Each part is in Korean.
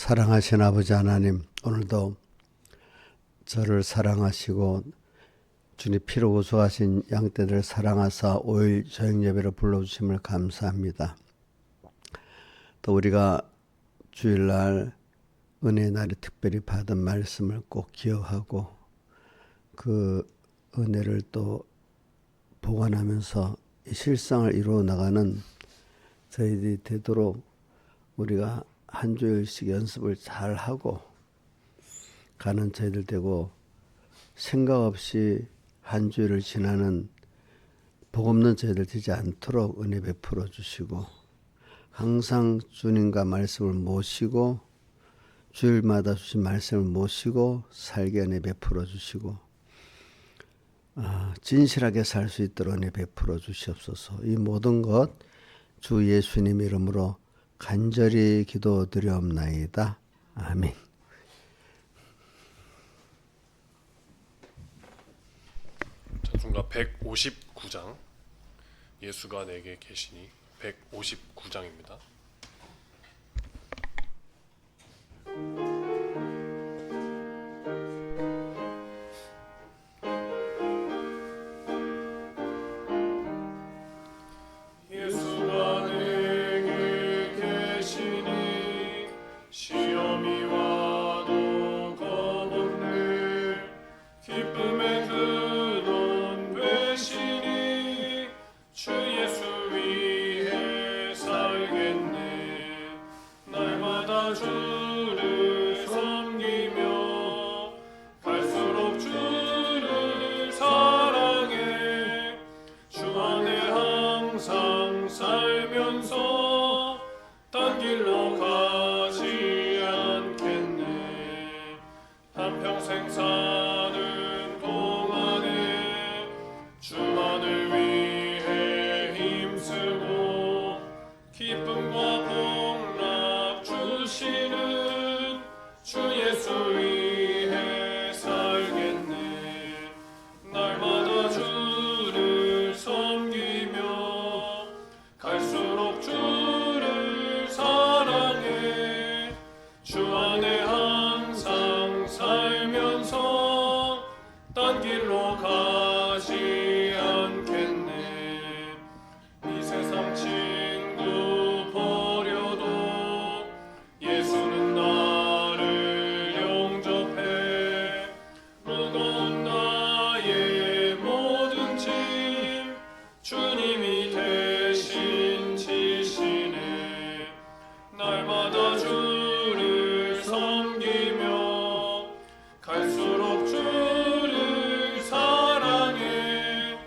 사랑하신 아버지 하나님, 오늘도 저를 사랑하시고 주님 피로 구속하신 양떼들을 사랑하사 5일 저녁예배를 불러주심을 감사합니다. 또 우리가 주일날 은혜의 날에 특별히 받은 말씀을 꼭 기억하고 그 은혜를 또 보관하면서 이 실상을 이루어 나가는 저희들이 되도록 우리가 한 주일씩 연습을 잘 하고 가는 저희들 되고, 생각 없이 한 주일을 지나는 복 없는 저희들 되지 않도록 은혜 베풀어 주시고, 항상 주님과 말씀을 모시고 주일마다 주신 말씀을 모시고 살게 은혜 베풀어 주시고, 진실하게 살 수 있도록 은혜 베풀어 주시옵소서. 이 모든 것 주 예수님 이름으로 간절히 기도드리옵나이다. 아멘. 찬송가 159장, 예수가 내게 계시니 159장입니다. 예수가 내게 계시니 시험이 와도 겁없네. 기쁨의 근원 되시니 주 예수 위해 살겠네. 날마다 주를 섬기며 갈수록 주를 사랑해. 주 안에 항상 살면서 딴 길로 가지 않겠네. 한평생 사는 동안에 주만을 위해 힘쓰고 기쁨과 복락 주시는 주 예수 위해 살겠네. 날마다 주를 섬기며 갈수록 주를 사랑해. 주 안에 항상 살면서 딴 길로 가지 않겠네. 이 세상 친구 버려도 예수는 나를 영접해. 무거운 나의 모든 짐 주님이 대신 지시네. 날마다 주를 섬기며 갈수록 주를 사랑해.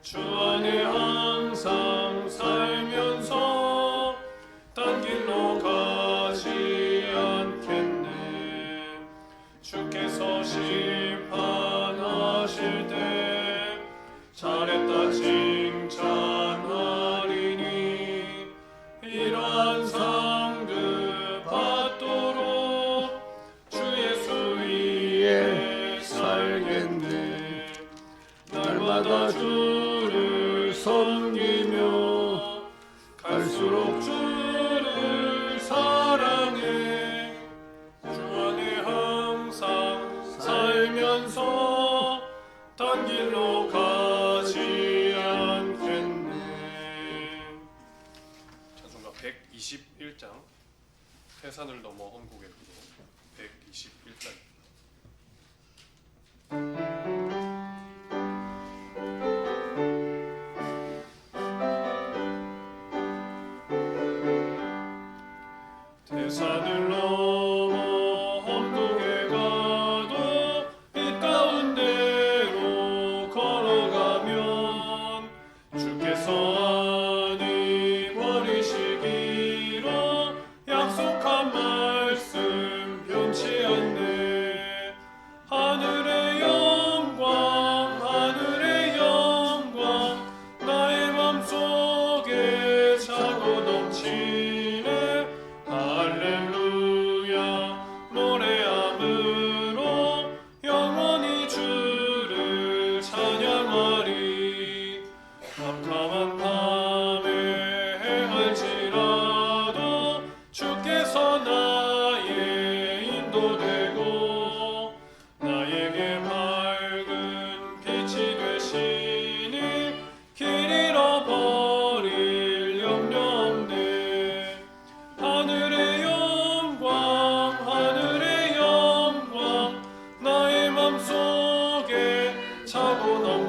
주 안에 항상 살면서 딴 길로 가지 않겠네. 주께서 심판하실 때 잘했다 칭찬하리니 이러한 상급 받도록 주 예수 위에 살겠네. 날마다 주를 섬기며 갈수록 주를 사랑해. 주 안에 항상 살면서 딴 길로 가지 않겠네. 찬송가 121장, 태산을 넘어 헌국의 구도 121장. 태산을 넘어 헌국에 가도 빛 가운데로 걸어가면 주께서 아니 버리시기로 약속한 말씀 변치 않네.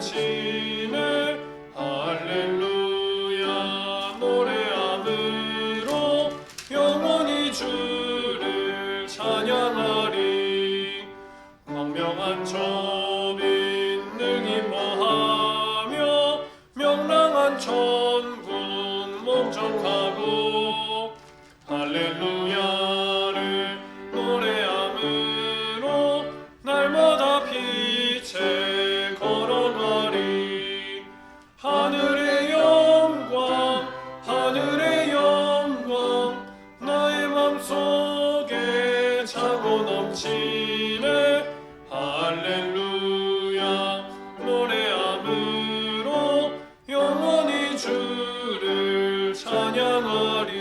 넘치네 할렐루야 노래함으로 영원히 주를 찬양하리 광명한 초빈을 기뻐하며 명랑한 천군 목적하고 할렐루야를 노래함으로 날마다 빛에 걸어가리 하늘의 영광 나의 맘속에 차고 넘치네 할렐루야 노래함으로 영원히 주를 찬양하리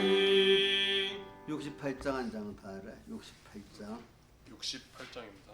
68장 한 장 다 알아. 68장. 68장입니다.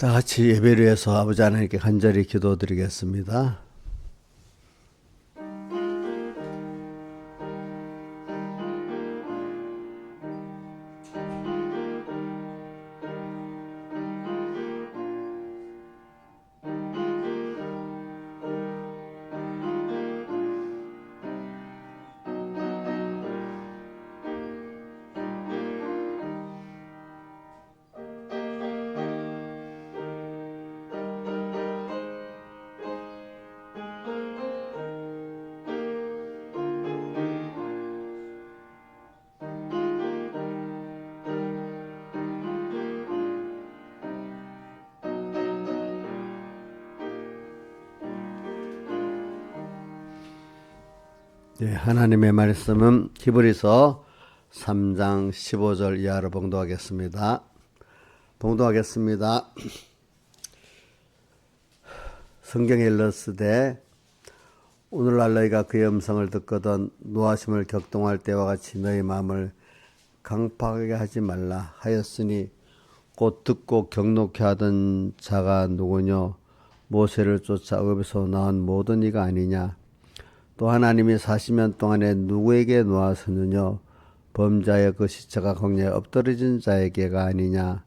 다 같이 예배를 위해서 아버지 하나님께 간절히 기도드리겠습니다. 네, 하나님의 말씀은 히브리서 3장 15절 이하로 봉독하겠습니다. 성경에 일렀으되 오늘날 너희가 그의 음성을 듣거든 노하심을 격동할 때와 같이 너희 마음을 강팍하게 하지 말라 하였으니 곧 듣고 경록케 하던 자가 누구뇨 모세를 쫓아 애굽에서 나온 모든 이가 아니냐. 또 하나님이 40년 동안에 누구에게 놓았느뇨 범자의 그 시체가 광야에 엎드러진 자에게가 아니냐.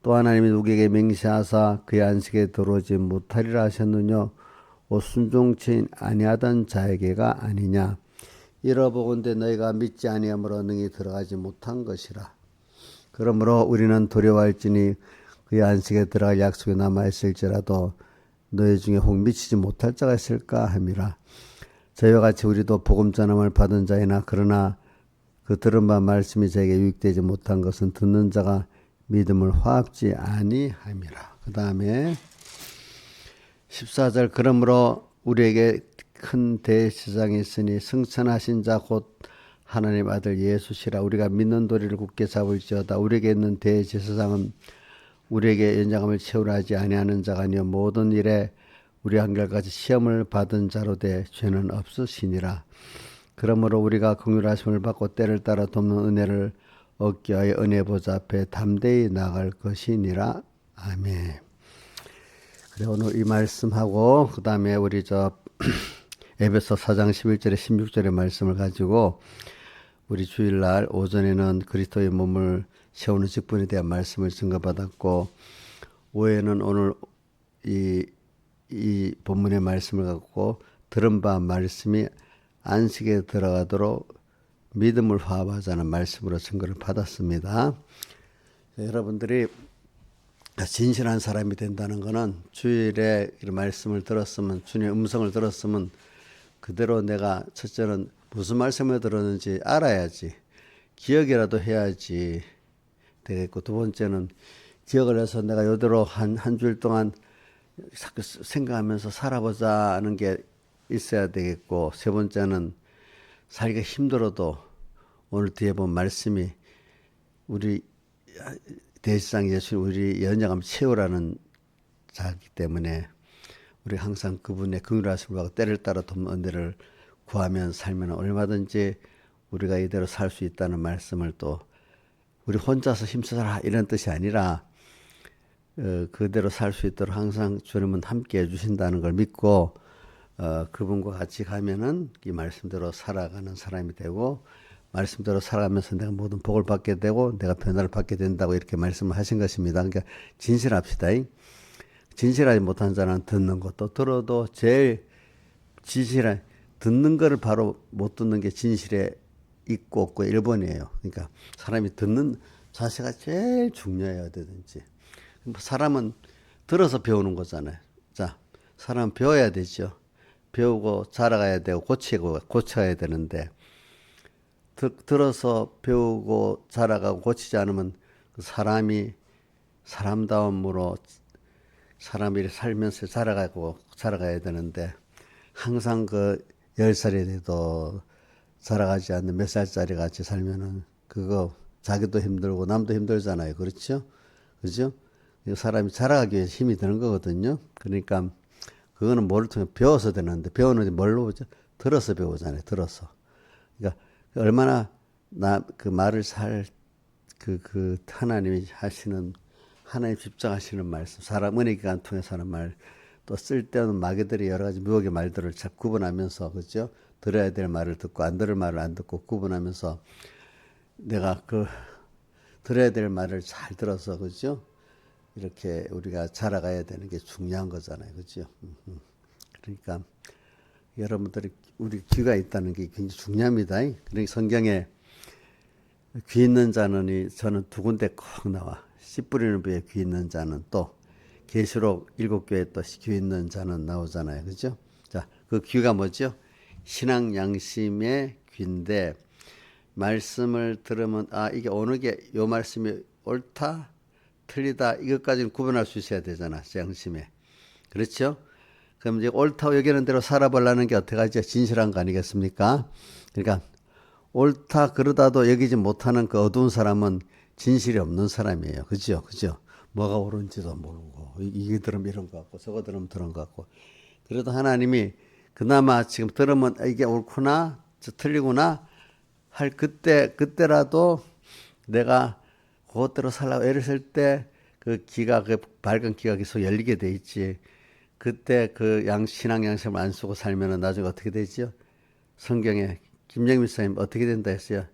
또 하나님이 누구에게 맹세하사 그의 안식에 들어오지 못하리라 하셨느뇨 순종치 아니하던 자에게가 아니냐. 이러보건대 너희가 믿지 아니함으로 능히 들어가지 못한 것이라. 그러므로 우리는 두려워할지니 그의 안식에 들어갈 약속이 남아있을지라도 너희 중에 혹 미치지 못할 자가 있을까 함이라. 저희와 같이 우리도 복음 전함을 받은 자이나 그러나 그 들은 바 말씀이 저에게 유익되지 못한 것은 듣는 자가 믿음을 화합지 아니함이라. 그 다음에 14절 그러므로 우리에게 큰 대제사장이 있으니 승천하신 자 곧 하나님 아들 예수시라. 우리가 믿는 도리를 굳게 잡을지어다. 우리에게 있는 대제사장은 우리에게 연장함을 채우려 하지 아니하는 자가 아니요 모든 일에 우리 한결같이 시험을 받은 자로 돼 죄는 없으시니라. 그러므로 우리가 긍휼하심을 받고 때를 따라 돕는 은혜를 얻기 위하여 은혜 보좌 앞에 담대히 나갈 것이니라. 아멘. 그래 오늘 이 말씀하고 그 다음에 우리 에베소 4장 11절에 16절의 말씀을 가지고 우리 주일날 오전에는 그리스도의 몸을 세우는 직분에 대한 말씀을 증거받았고 오후에는 오늘 이 본문의 말씀을 갖고 들은 바 말씀이 안식에 들어가도록 믿음을 화합하자는 말씀으로 증거를 받았습니다. 여러분들이 진실한 사람이 된다는 것은 주일에 말씀을 들었으면 주님의 음성을 들었으면 그대로 내가 첫째는 무슨 말씀을 들었는지 알아야지 기억이라도 해야지 되겠고 두 번째는 기억을 해서 내가 이대로 한 주일 동안 생각하면서 살아보자 하는 게 있어야 되겠고 세 번째는 살기가 힘들어도 오늘 뒤에 본 말씀이 우리 대제사장 예수님 우리 연약함 채우라는 자이기 때문에 우리 항상 그분의 긍휼하심을 받고 때를 따라 돕는 은혜를 구하면 살면 얼마든지 우리가 이대로 살 수 있다는 말씀을 또 우리 혼자서 힘써라 이런 뜻이 아니라 그대로 살 수 있도록 항상 주님은 함께 해주신다는 걸 믿고 그분과 같이 가면은 이 말씀대로 살아가는 사람이 되고 말씀대로 살아가면서 내가 모든 복을 받게 되고 내가 변화를 받게 된다고 이렇게 말씀을 하신 것입니다. 그러니까 진실합시다. 진실하지 못한 자는 듣는 것도 들어도 제일 진실한 듣는 거를 바로 못 듣는 게 진실에 있고 없고 1번이에요. 그러니까 사람이 듣는 자세가 제일 중요해야 되든지. 사람은 들어서 배우는 거잖아요. 자, 사람은 배워야 되죠. 배우고 자라가야 되고 고쳐야 되는데 들어서 배우고 자라가고 고치지 않으면 그 사람이 사람다움으로 사람이 살면서 자라가야 되는데 항상 그 10살이 돼도 자라가지 않는 몇 살짜리 같이 살면은 그거 자기도 힘들고 남도 힘들잖아요. 그렇죠? 그죠? 사람이 자라가기 위해서 힘이 드는 거거든요. 그러니까 그거는 뭐를 통해 배워서 되는데 배우는데 뭘로 보죠? 들어서 배우잖아요. 들어서. 그러니까 얼마나 그 말을 하나님이 하시는 하나님 집중하시는 말씀, 사람 은혜기간 통해서 하는 말, 또 쓸데없는 마귀들이 여러 가지 무역의 말들을 잘 구분하면서, 그죠? 들어야 될 말을 듣고 안 들을 말을 안 듣고 구분하면서 내가 그 들어야 될 말을 잘 들어서, 그죠? 이렇게 우리가 자라가야 되는 게 중요한 거잖아요, 그죠? 그러니까 여러분들이 우리 귀가 있다는 게 굉장히 중요합니다. 그러니까 성경에 귀 있는 자는 저는 두 군데 꼭 나와. 씨 뿌리는 부에 귀 있는 자는, 또 계시록 7교회 또 귀 있는 자는 나오잖아요, 그죠? 자, 그 귀가 뭐죠? 신앙 양심의 귀인데, 말씀을 들으면 이게 어느 게 요 말씀이 옳다 틀리다 이것까지는 구분할 수 있어야 되잖아, 양심에. 그렇죠? 그럼 이제 옳다고 여기는 대로 살아보려는 게 어떻게 하죠? 진실한 거 아니겠습니까? 그러니까 옳다 그러다도 여기지 못하는 그 어두운 사람은 진실이 없는 사람이에요. 그죠? 그죠? 뭐가 옳은지도 모르고, 이게 들으면 이런 것 같고 저거 들으면 그런 것 같고. 그래도 하나님이 그나마 지금 들으면 이게 옳구나 저 틀리구나 할 그때라도 내가 그것대로 살라고 애를 쓸 때 그 귀가, 그 밝은 귀가 계속 열리게 돼 있지. 그때 그 신앙 양심을 안 쓰고 살면은 나중에 어떻게 되죠? 성경에 김영민 사님 어떻게 된다 했어요?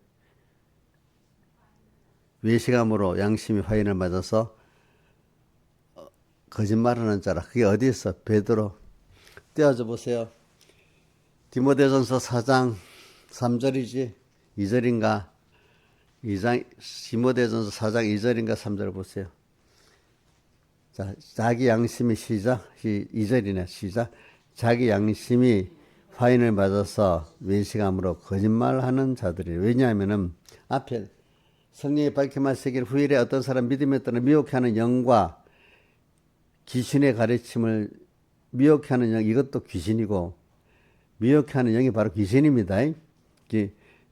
외식함으로 양심이 화인을 맞아서 거짓말하는 자라. 그게 어디 있어? 베드로. 떼어줘 보세요. 디모데전서 4장 3절이지 2절인가? 디모데전서 4장 2절인가 3절 보세요. 자, 자기 양심이 시작. 2절이네. 시작. 자기 양심이 화인을 맞아서 외식함으로 거짓말하는 자들이. 왜냐하면은 앞에 성령이 밝게 말씀하기를 후일에 어떤 사람 믿음에 따라 미혹하는 영과 귀신의 가르침을, 미혹하는 영, 이것도 귀신이고 미혹하는 영이 바로 귀신입니다.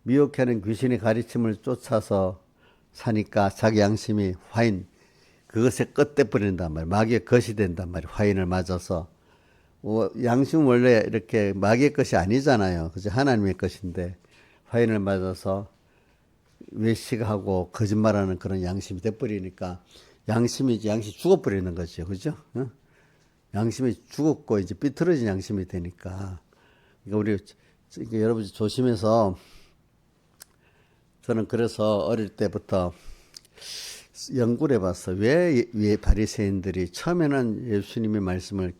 미혹하는 귀신의 가르침을 쫓아서 사니까 자기 양심이 화인, 그것에 끝대 버린단 말이에요. 마귀의 것이 된단 말이에요. 화인을 맞아서. 양심은 원래 이렇게 마귀의 것이 아니잖아요. 그죠? 하나님의 것인데 화인을 맞아서 외식하고 거짓말하는 그런 양심이 돼버리니까 양심이 죽어버리는 거죠. 그죠? 양심이 죽었고 이제 삐뚤어진 양심이 되니까. 그러니까 여러분 조심해서, 저는 그래서 어릴 때부터 연구를 해봤어. 왜 바리새인들이 처음에는 예수님의 말씀을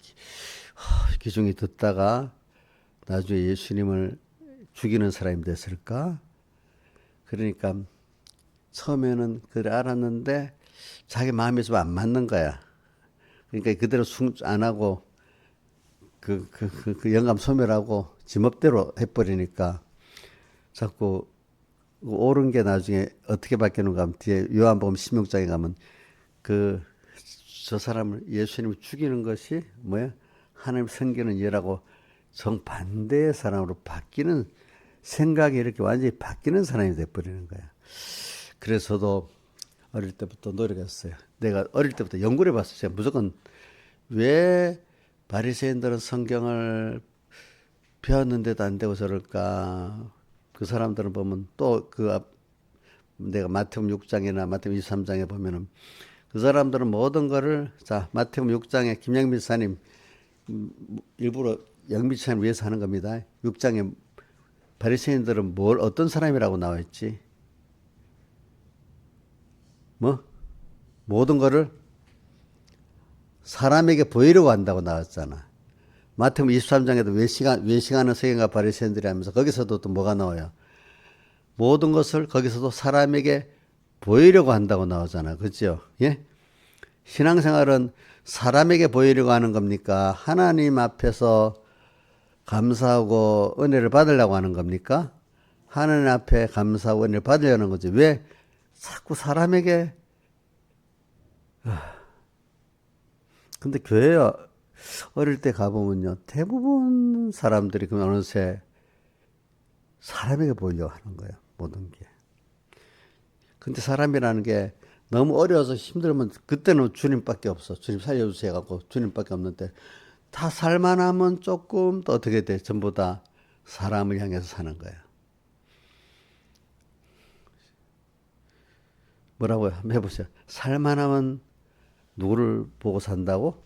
기중히 듣다가 나중에 예수님을 죽이는 사람이 됐을까? 그러니까 처음에는 그래 알았는데 자기 마음에 좀 안 맞는 거야. 그러니까 그대로 안 하고 그 영감 소멸하고 지멋대로 해버리니까 자꾸 옳은 게 나중에 어떻게 바뀌는가 하면 뒤에 요한복음 16장에 가면 저 사람을 예수님을 죽이는 것이 뭐야? 하나님 섬기는 일하고 정반대의 사람으로 바뀌는 생각이 이렇게 완전히 바뀌는 사람이 돼버리는 거야. 그래서 저도 어릴 때부터 노력했어요. 내가 어릴 때부터 연구를 해봤어요. 제가 무조건 왜 바리새인들은 성경을 배웠는데도 안 되고 저럴까? 그 사람들은 보면 또 내가 마태복음 6장이나 마태복음 23장에 보면은 그 사람들은 모든 거를, 자, 마태복음 6장에 김영민 사님 일부러 영미찬을 위해서 하는 겁니다. 6장에 바리새인들은 어떤 사람이라고 나와 있지? 모든 거를 사람에게 보이려고 한다고 나왔잖아. 마태복음 23장에도 외식하는 서기관과 바리새인들이 하면서 거기서도 또 뭐가 나와요? 모든 것을 거기서도 사람에게 보이려고 한다고 나오잖아. 그렇죠? 예? 신앙생활은 사람에게 보이려고 하는 겁니까? 하나님 앞에서 감사하고 은혜를 받으려고 하는 겁니까? 하나님 앞에 감사하고 은혜를 받으려는 거지. 왜 자꾸 사람에게. 근데 교회 어릴 때 가보면요, 대부분 사람들이 그럼 어느새 사람에게 보이려고 하는 거예요, 모든 게. 근데 사람이라는 게 너무 어려워서 힘들면 그때는 주님밖에 없어. 주님 살려주세요 해갖고 주님밖에 없는데, 다 살만하면 조금 또 어떻게 돼? 전부 다 사람을 향해서 사는 거예요. 뭐라고요? 한번 해보세요. 살만하면 누구를 보고 산다고?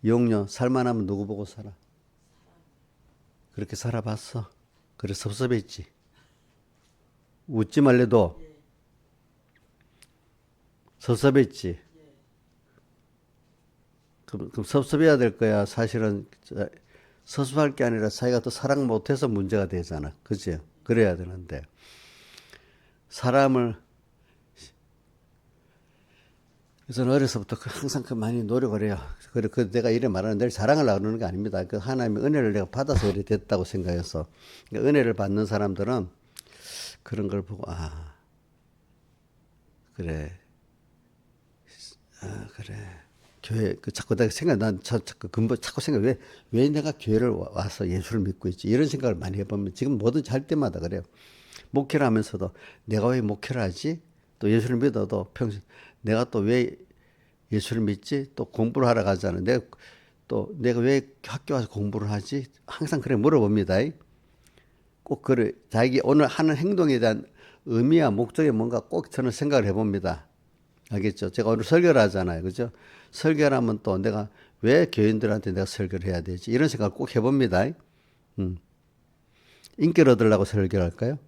용녀 살만하면 누구 보고 살아? 그렇게 살아봤어? 그래 섭섭했지. 웃지 말래도 섭섭했지. 그럼 섭섭해야 될 거야. 사실은 섭섭할 게 아니라 자기가 또 사랑 못해서 문제가 되잖아. 그지? 그래야 되는데 사람을 그래서 어려서부터 항상 많이 노력을 해요. 그래, 내가 이래 말하는 늘 자랑하려고 그러는 게 아닙니다. 그 하나님의 은혜를 내가 받아서 이래 됐다고 생각해서. 그러니까 은혜를 받는 사람들은 그런 걸 보고, 그래. 그래. 교회, 자꾸 내가 자꾸 근본, 자꾸 왜 내가 교회를 와서 예수를 믿고 있지? 이런 생각을 많이 해보면 지금 뭐든지 할 때마다 그래요. 목회를 하면서도 내가 왜 목회를 하지? 또 예수를 믿어도 평소 내가 또 왜 예수를 믿지? 또 공부를 하러 가잖아. 내가 왜 학교 와서 공부를 하지? 항상 그래 물어봅니다. 꼭 그래 자기 오늘 하는 행동에 대한 의미와 목적이 뭔가 꼭 저는 생각을 해봅니다. 알겠죠? 제가 오늘 설교를 하잖아요. 그죠? 설교를 하면 또 내가 왜 교인들한테 내가 설교를 해야 되지? 이런 생각을 꼭 해봅니다. 인기를 얻으려고 설교를 할까요?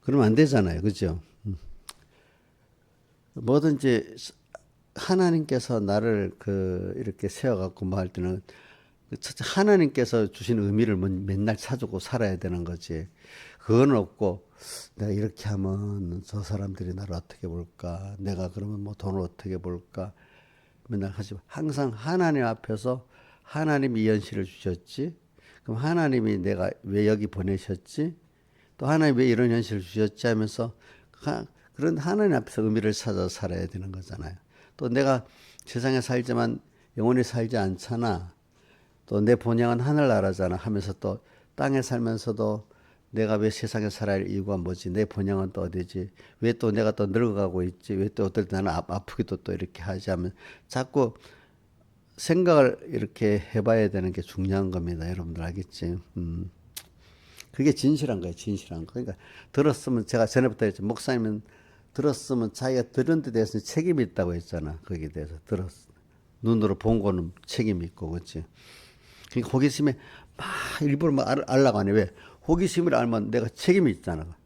그러면 안 되잖아요. 그죠? 뭐든지 하나님께서 나를 이렇게 세워갖고 뭐 할 때는 하나님께서 주신 의미를 맨날 찾고 살아야 되는 거지. 그건 없고 내가 이렇게 하면 저 사람들이 나를 어떻게 볼까? 내가 그러면 뭐 돈을 어떻게 볼까? 맨날 하지. 항상 하나님 앞에서 하나님이 이 현실을 주셨지. 그럼 하나님이 내가 왜 여기 보내셨지? 또 하나님 왜 이런 현실을 주셨지 하면서 그런 하나님 앞에서 의미를 찾아서 살아야 되는 거잖아요. 또 내가 세상에 살지만 영원히 살지 않잖아. 또 내 본향은 하늘나라잖아 하면서 또 땅에 살면서도 내가 왜 세상에 살아야 할 이유가 뭐지? 내 본향은 또 어디지? 왜 또 내가 또 늙어가고 있지? 왜 또 어떨 때 나는 아프기도 또 이렇게 하지 하면 자꾸 생각을 이렇게 해봐야 되는 게 중요한 겁니다. 여러분들 알겠지? 그게 진실한 거예요. 진실한 거. 그러니까 들었으면 제가 전에부터 했죠. 목사님은 들었으면 자기가 들은 데 대해서 책임이 있다고 했잖아. 거기에 대해서 눈으로 본 거는 책임이 있고 그렇지. 그러니까 호기심에 막 일부러 막 알라고 하네. 왜? 호기심을 알면 내가 책임이 있잖아.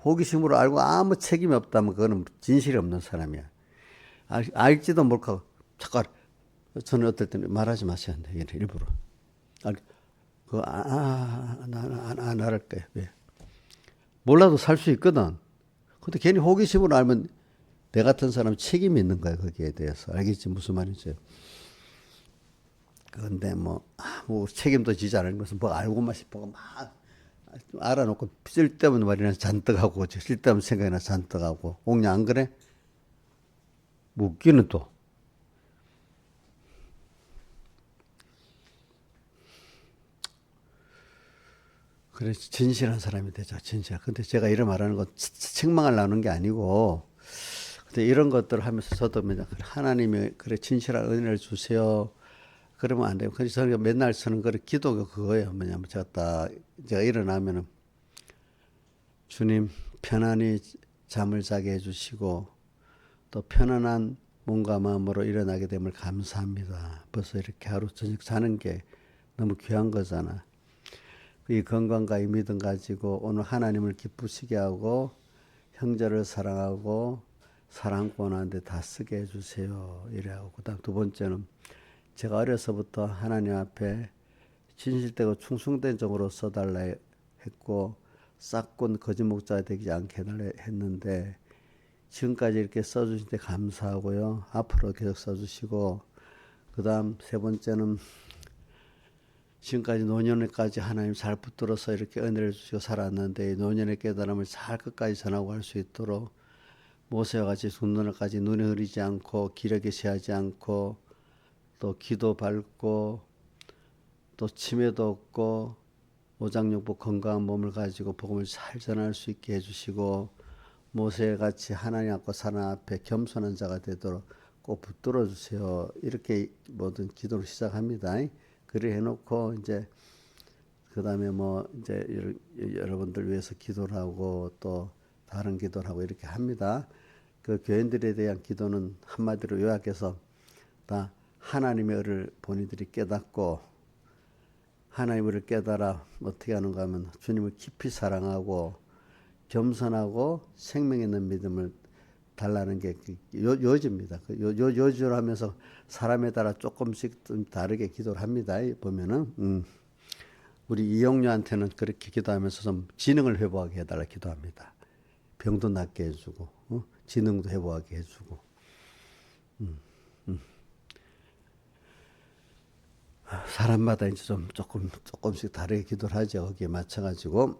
호기심으로 알고 아무 책임이 없다면 그거는 진실이 없는 사람이야. 알지도 모르고 잠깐 저는 어떨 때는 말하지 마셔야 돼. 일부러. 안 할 거야. 왜? 몰라도 살 수 있거든. 근데 괜히 호기심으로 알면 내 같은 사람 책임이 있는 거야. 거기에 대해서. 알겠지? 무슨 말인지. 그런데 뭐 책임도 지지 않은 것은 뭐 알고만 싶어가 막 알아놓고 쓸데없는 말이나 잔뜩 하고 쓸데없는 생각이나 잔뜩 하고 옥냐 안 그래? 웃기는 또. 그래서 진실한 사람이 되자, 진실. 근데 제가 이런 말하는 건 책망을 나누는 게 아니고, 근데 이런 것들을 하면서 저도 하나님이 그래 진실한 은혜를 주세요. 그러면 안 돼요. 그래서 저는 맨날 쓰는 거 기도가 그거예요. 뭐냐면 제가 일어나면은 주님 편안히 잠을 자게 해주시고 또 편안한 몸과 마음으로 일어나게 됨을 감사합니다. 벌써 이렇게 하루 저녁 자는 게 너무 귀한 거잖아. 이 건강과 이 믿음 가지고 오늘 하나님을 기쁘시게 하고 형제를 사랑하고 사랑권한데 다 쓰게 해주세요. 이래하고 그다음 두 번째는 제가 어려서부터 하나님 앞에 진실되고 충성된 종으로 써달라 했고 싹군 거짓 목자가 되지 않게 해달라 했는데 지금까지 이렇게 써주신 데 감사하고요. 앞으로 계속 써주시고 그다음 세 번째는 지금까지 노년에까지 하나님 잘 붙들어서 이렇게 은혜를 주시고 살았는데 노년의 깨달음을 잘 끝까지 전하고 갈 수 있도록 모세와 같이 순노년까지 눈에 흐리지 않고 기력에 세하지 않고 또 기도 밝고 또 치매도 없고 오장육부 건강한 몸을 가지고 복음을 잘 전할 수 있게 해주시고 모세같이 하나님 앞과 사람 앞에 겸손한 자가 되도록 꼭 붙들어 주세요. 이렇게 모든 기도를 시작합니다. 그래 해놓고 이제 그 다음에 뭐 이제 여러분들 위해서 기도를 하고 또 다른 기도를 하고 이렇게 합니다. 그 교인들에 대한 기도는 한마디로 요약해서 다 하나님의 의를 본인들이 깨닫고 하나님을 깨달아 어떻게 하는가 하면 주님을 깊이 사랑하고 겸손하고 생명 있는 믿음을 달라는 게 요지입니다. 요지를 하면서 사람에 따라 조금씩 좀 다르게 기도를 합니다. 보면은 우리 이영녀한테는 그렇게 기도하면서 좀 지능을 회복하게 해달라 기도합니다. 병도 낫게 해주고 지능도 회복하게 해주고 사람마다 이제 좀 조금씩 다르게 기도를 하죠. 거기에 맞춰가지고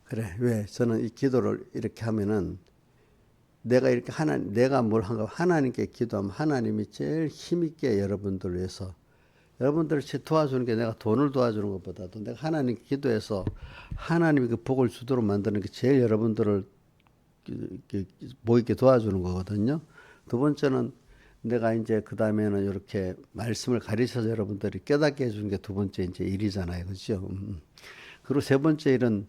그래 왜 저는 이 기도를 이렇게 하면은 내가 이렇게 내가 뭘 한가 하나님께 기도하면 하나님이 제일 힘있게 여러분들을 위해서 여러분들을 도와주는 게 내가 돈을 도와주는 것보다도 내가 하나님께 기도해서 하나님이 그 복을 주도록 만드는 게 제일 여러분들을 복 있게 도와주는 거거든요. 두 번째는 내가 이제 그 다음에는 이렇게 말씀을 가르쳐서 여러분들이 깨닫게 해주는 게 두 번째 이제 일이잖아요, 그렇죠? 그리고 세 번째 일은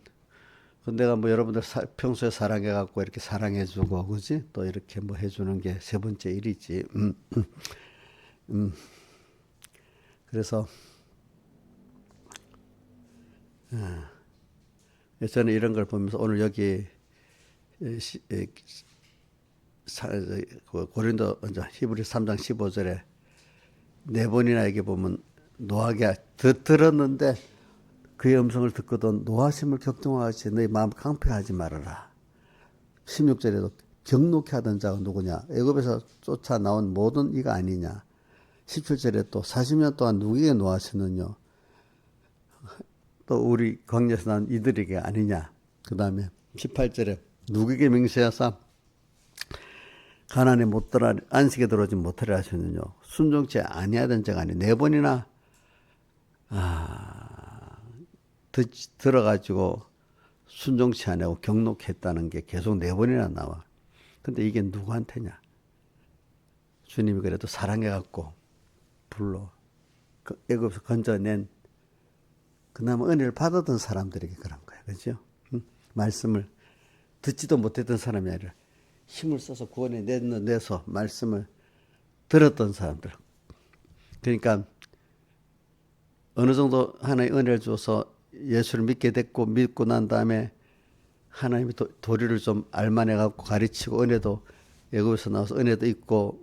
내가 뭐 여러분들 평소에 사랑해갖고 이렇게 사랑해주고, 그지? 또 이렇게 뭐 해주는 게 세 번째 일이지. 그래서 저는 이런 걸 보면서 오늘 여기 고린도 히브리 3장 15절에 네 번이나 여기 보면 노하게 들었는데 그의 음성을 듣고도 노하심을 격동하지 너희 마음 강폐하지 말아라. 16절에도 경록해 하던 자가 누구냐? 애굽에서 쫓아 나온 모든 이가 아니냐? 17절에 또 40년 동안 누구에게 노하셨느냐? 또 우리 광야에서 난 이들에게 아니냐? 그 다음에 18절에 누구에게 맹세하사 가난에 못 들어 안식에 들어오지 못하려 하셨느냐? 순종치 아니하던 자가 아니 네 번이나 들어가지고 순종치 않고 경록했다는 게 계속 네 번이나 나와. 근데 이게 누구한테냐? 주님이 그래도 사랑해갖고 불러 애굽에서 건져낸 그나마 은혜를 받았던 사람들에게 그런 거야, 그렇죠? 말씀을 듣지도 못했던 사람이 아니라 힘을 써서 구원에 내서 말씀을 들었던 사람들. 그러니까 어느 정도 하나의 은혜를 줘서 예수를 믿게 됐고 믿고 난 다음에 하나님이 도리를 좀 알만해 갖고 가르치고 은혜도 애굽에서 나와서 은혜도 있고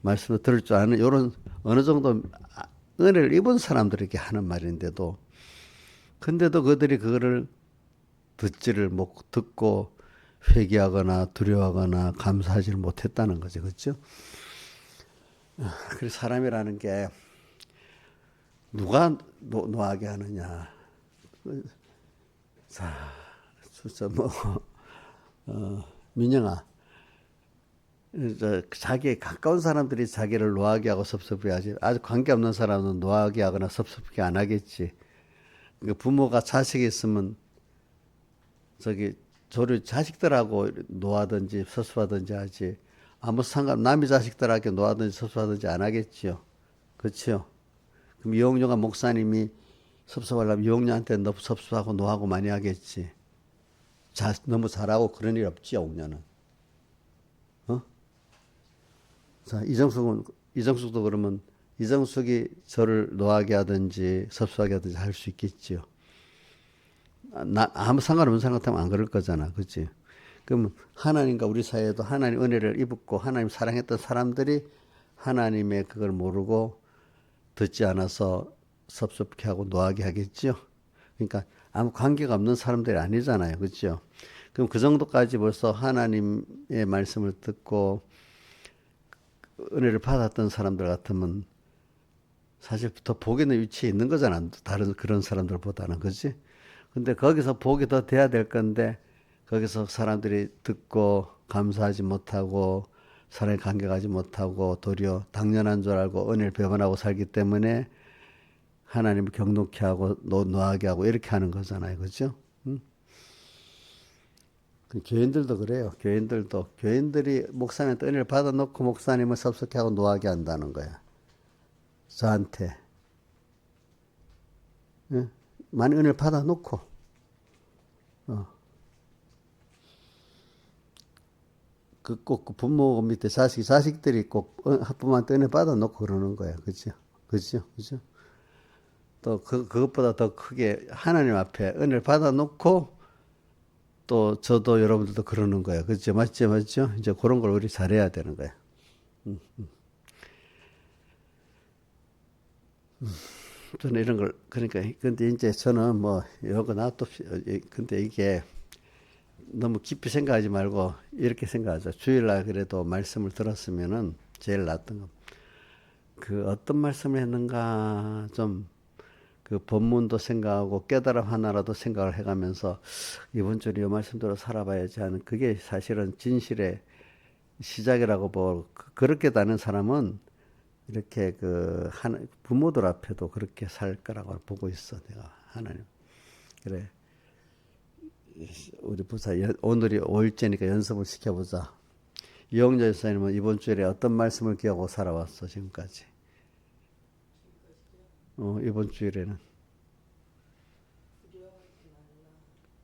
말씀을 들을 줄 아는 이런 어느 정도 은혜를 입은 사람들에게 하는 말인데도 근데도 그들이 그거를 듣지를 못 듣고 회개하거나 두려워하거나 감사하지를 못했다는 거죠, 그렇죠? 그래서 사람이라는 게 누가 노하게 하느냐? 자, 진짜 민영아, 자기에 가까운 사람들이 자기를 노하게 하고 섭섭해 하지. 아주 관계없는 사람은 노하게 하거나 섭섭하게 안 하겠지. 그러니까 부모가 자식이 있으면 조리 자식들하고 노하든지 섭섭하든지 하지. 아무 남의 자식들하고 노하든지 섭섭하든지 안 하겠지요. 그렇죠? 그럼 이용료가 목사님이 섭섭하려면 이용료한테 너무 섭섭하고 노하고 많이 하겠지. 너무 잘하고 그런 일 없지, 옥녀는. 자, 이정숙도 그러면 이정숙이 저를 노하게 하든지 섭섭하게 하든지 할 수 있겠지요. 아무 상관없는 사람 같으면 안 그럴 거잖아. 그치? 그럼 하나님과 우리 사이에도 하나님 은혜를 입었고 하나님 사랑했던 사람들이 하나님의 그걸 모르고 듣지 않아서 섭섭케 하고 노하게 하겠죠. 그러니까 아무 관계가 없는 사람들이 아니잖아요. 그렇죠? 그럼 그 정도까지 벌써 하나님의 말씀을 듣고 은혜를 받았던 사람들 같으면 사실 더 복이 있는 위치에 있는 거잖아. 다른 그런 사람들보다는. 그렇지? 근데 거기서 복이 더 돼야 될 건데 거기서 사람들이 듣고 감사하지 못하고 사랑에 감격하지 못하고 도리어 당연한 줄 알고 은혜를 배반하고 살기 때문에 하나님을 경록케 하고 노하게 하고 이렇게 하는 거잖아요. 그렇죠? 교인들도 그래요. 교인들이 목사님한테 은혜를 받아놓고 목사님을 섭섭케 하고 노하게 한다는 거야. 저한테. 많은 은혜를 받아놓고 꼭 부모 밑에 자식들이 꼭 부모한테 은혜 받아놓고 그러는 거야. 그죠? 그죠? 그죠? 또 그것보다 더 크게 하나님 앞에 은혜를 받아놓고 또 저도 여러분들도 그러는 거야. 그죠? 맞죠? 맞죠? 이제 그런 걸 우리 잘해야 되는 거야. 저는 이런 걸, 그러니까, 근데 이제 저는 뭐, 요거 놔둬. 근데 이게 너무 깊이 생각하지 말고 이렇게 생각하자. 주일날 그래도 말씀을 들었으면은 제일 낫던 거. 그 어떤 말씀을 했는가 좀 그 본문도 생각하고 깨달음 하나라도 생각을 해가면서 이번 주에 이 말씀대로 살아봐야지 하는 그게 사실은 진실의 시작이라고 보고 그렇게 다는 사람은 이렇게 부모들 앞에도 그렇게 살 거라고 보고 있어. 내가 하나님. 그래. 우리 부사 오늘이 5일째니까 연습을 시켜보자. 이영자 집사님은 이번 주에 어떤 말씀을 기하고 살아왔어 지금까지? 이번 주일에는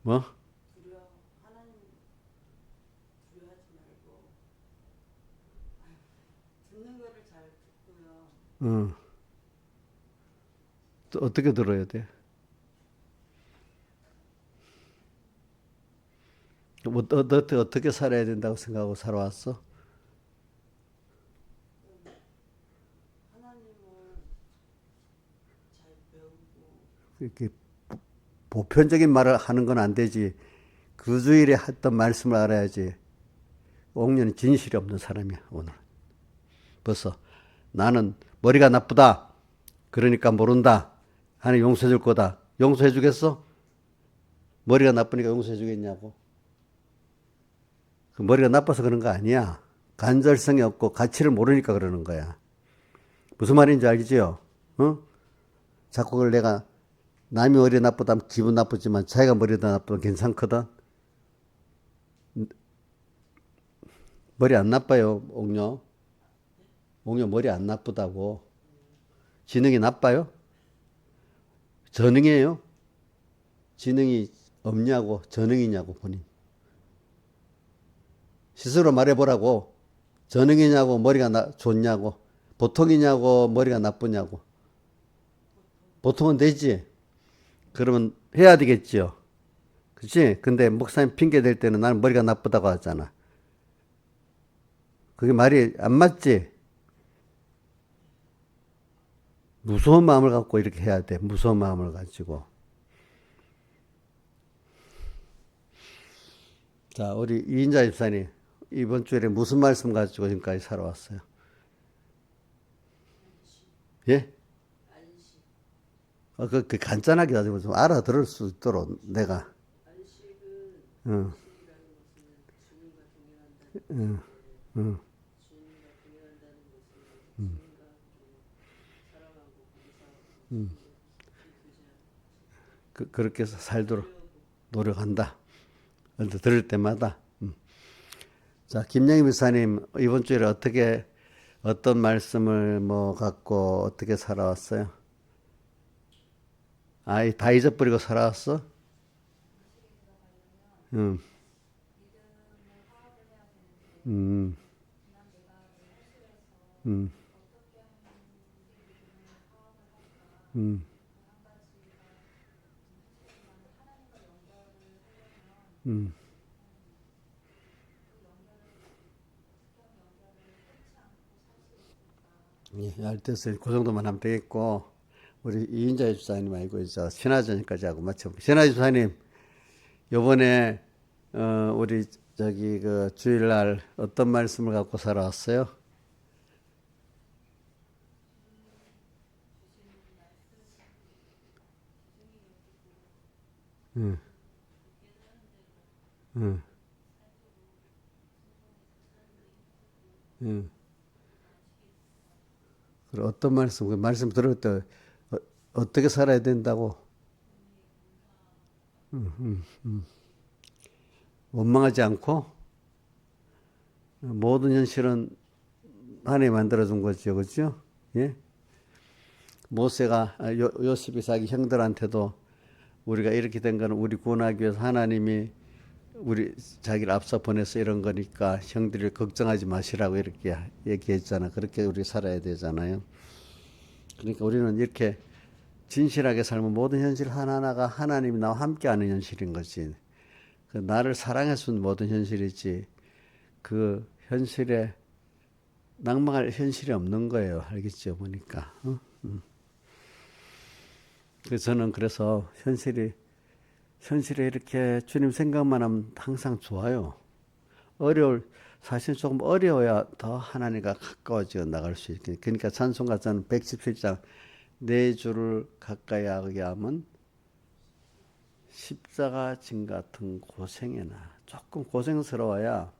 뭐? 듣는 거를 잘 듣고요. 또 어떻게 들어야 돼? 어떻게 살아야 된다고 생각하고 살아왔어? 하나님을 잘 배우고 이렇게 보편적인 말을 하는 건 안 되지. 그 주일에 했던 말씀을 알아야지. 옥년은 진실이 없는 사람이야 오늘. 벌써 나는 머리가 나쁘다. 그러니까 모른다. 하나님 용서해 줄 거다. 용서해 주겠어? 머리가 나쁘니까 용서해 주겠냐고. 그 머리가 나빠서 그런 거 아니야. 간절성이 없고 가치를 모르니까 그러는 거야. 무슨 말인지 알지요? 자꾸 그걸 내가 남이 머리 나쁘다면 기분 나쁘지만 자기가 머리가 나쁘면 괜찮거든. 머리 안 나빠요, 옥녀. 옥녀 머리 안 나쁘다고. 지능이 나빠요? 전능이에요? 지능이 없냐고, 전능이냐고, 본인. 스스로 말해보라고. 전능이냐고, 머리가 좋냐고, 보통이냐고, 머리가 나쁘냐고. 보통은 되지. 그러면 해야 되겠지요. 그치? 근데 목사님 핑계 댈 때는 나는 머리가 나쁘다고 하잖아. 그게 말이 안 맞지? 무서운 마음을 갖고 이렇게 해야 돼. 무서운 마음을 가지고. 자, 우리 이인자 집사님. 이번 주에 무슨 말씀 가지고 지금까지 살아왔어요? 예? 그 간단하게 가지고 좀 알아들을 수 있도록 내가. 안식은 응. 안식이라는 것은 주님과 동행한다는 응. 응. 주님과 동행한다는 것은 주님과 함께 사랑하고 봉사하고 그렇게 해서 살도록 노력한다. 들을 때마다. 자, 김영희 목사님 이번 주에 어떤 말씀을 갖고 어떻게 살아왔어요? 다 잊어버리고 살아왔어? 응. 예, 알겠어요. 그 정도만 하면 되겠고, 우리 이인자 집사님 아니고, 신하전까지 하고 맞춰볼게요. 신하 집사님, 요번에, 우리, 주일날 어떤 말씀을 갖고 살아왔어요? 응. 응. 응. 그리고 어떤 말씀, 그 말씀 들을 때 어떻게 살아야 된다고? 원망하지 않고 모든 현실은 하나님이 만들어준 거죠, 그렇죠? 예? 모세가 요셉이 자기 형들한테도 우리가 이렇게 된 거는 우리 구원하기 위해서 하나님이 우리 자기를 앞서 보내서 이런 거니까 형들을 걱정하지 마시라고 이렇게 얘기했잖아. 그렇게 우리 살아야 되잖아요. 그러니까 우리는 이렇게 진실하게 살면 모든 현실 하나하나가 하나님이 나와 함께하는 현실인 거지. 그 나를 사랑해준 모든 현실이지. 그 현실에 낭망할 현실이 없는 거예요. 알겠죠? 보니까. 그래서 저는 그래서 현실에 이렇게 주님 생각만 하면 항상 좋아요. 사실 조금 어려워야 더 하나님과 가까워져 나갈 수 있게. 그러니까 찬송가 저는 117장 내 주를 가까이 하게 하면 십자가 진 같은 고생에나 조금 고생스러워야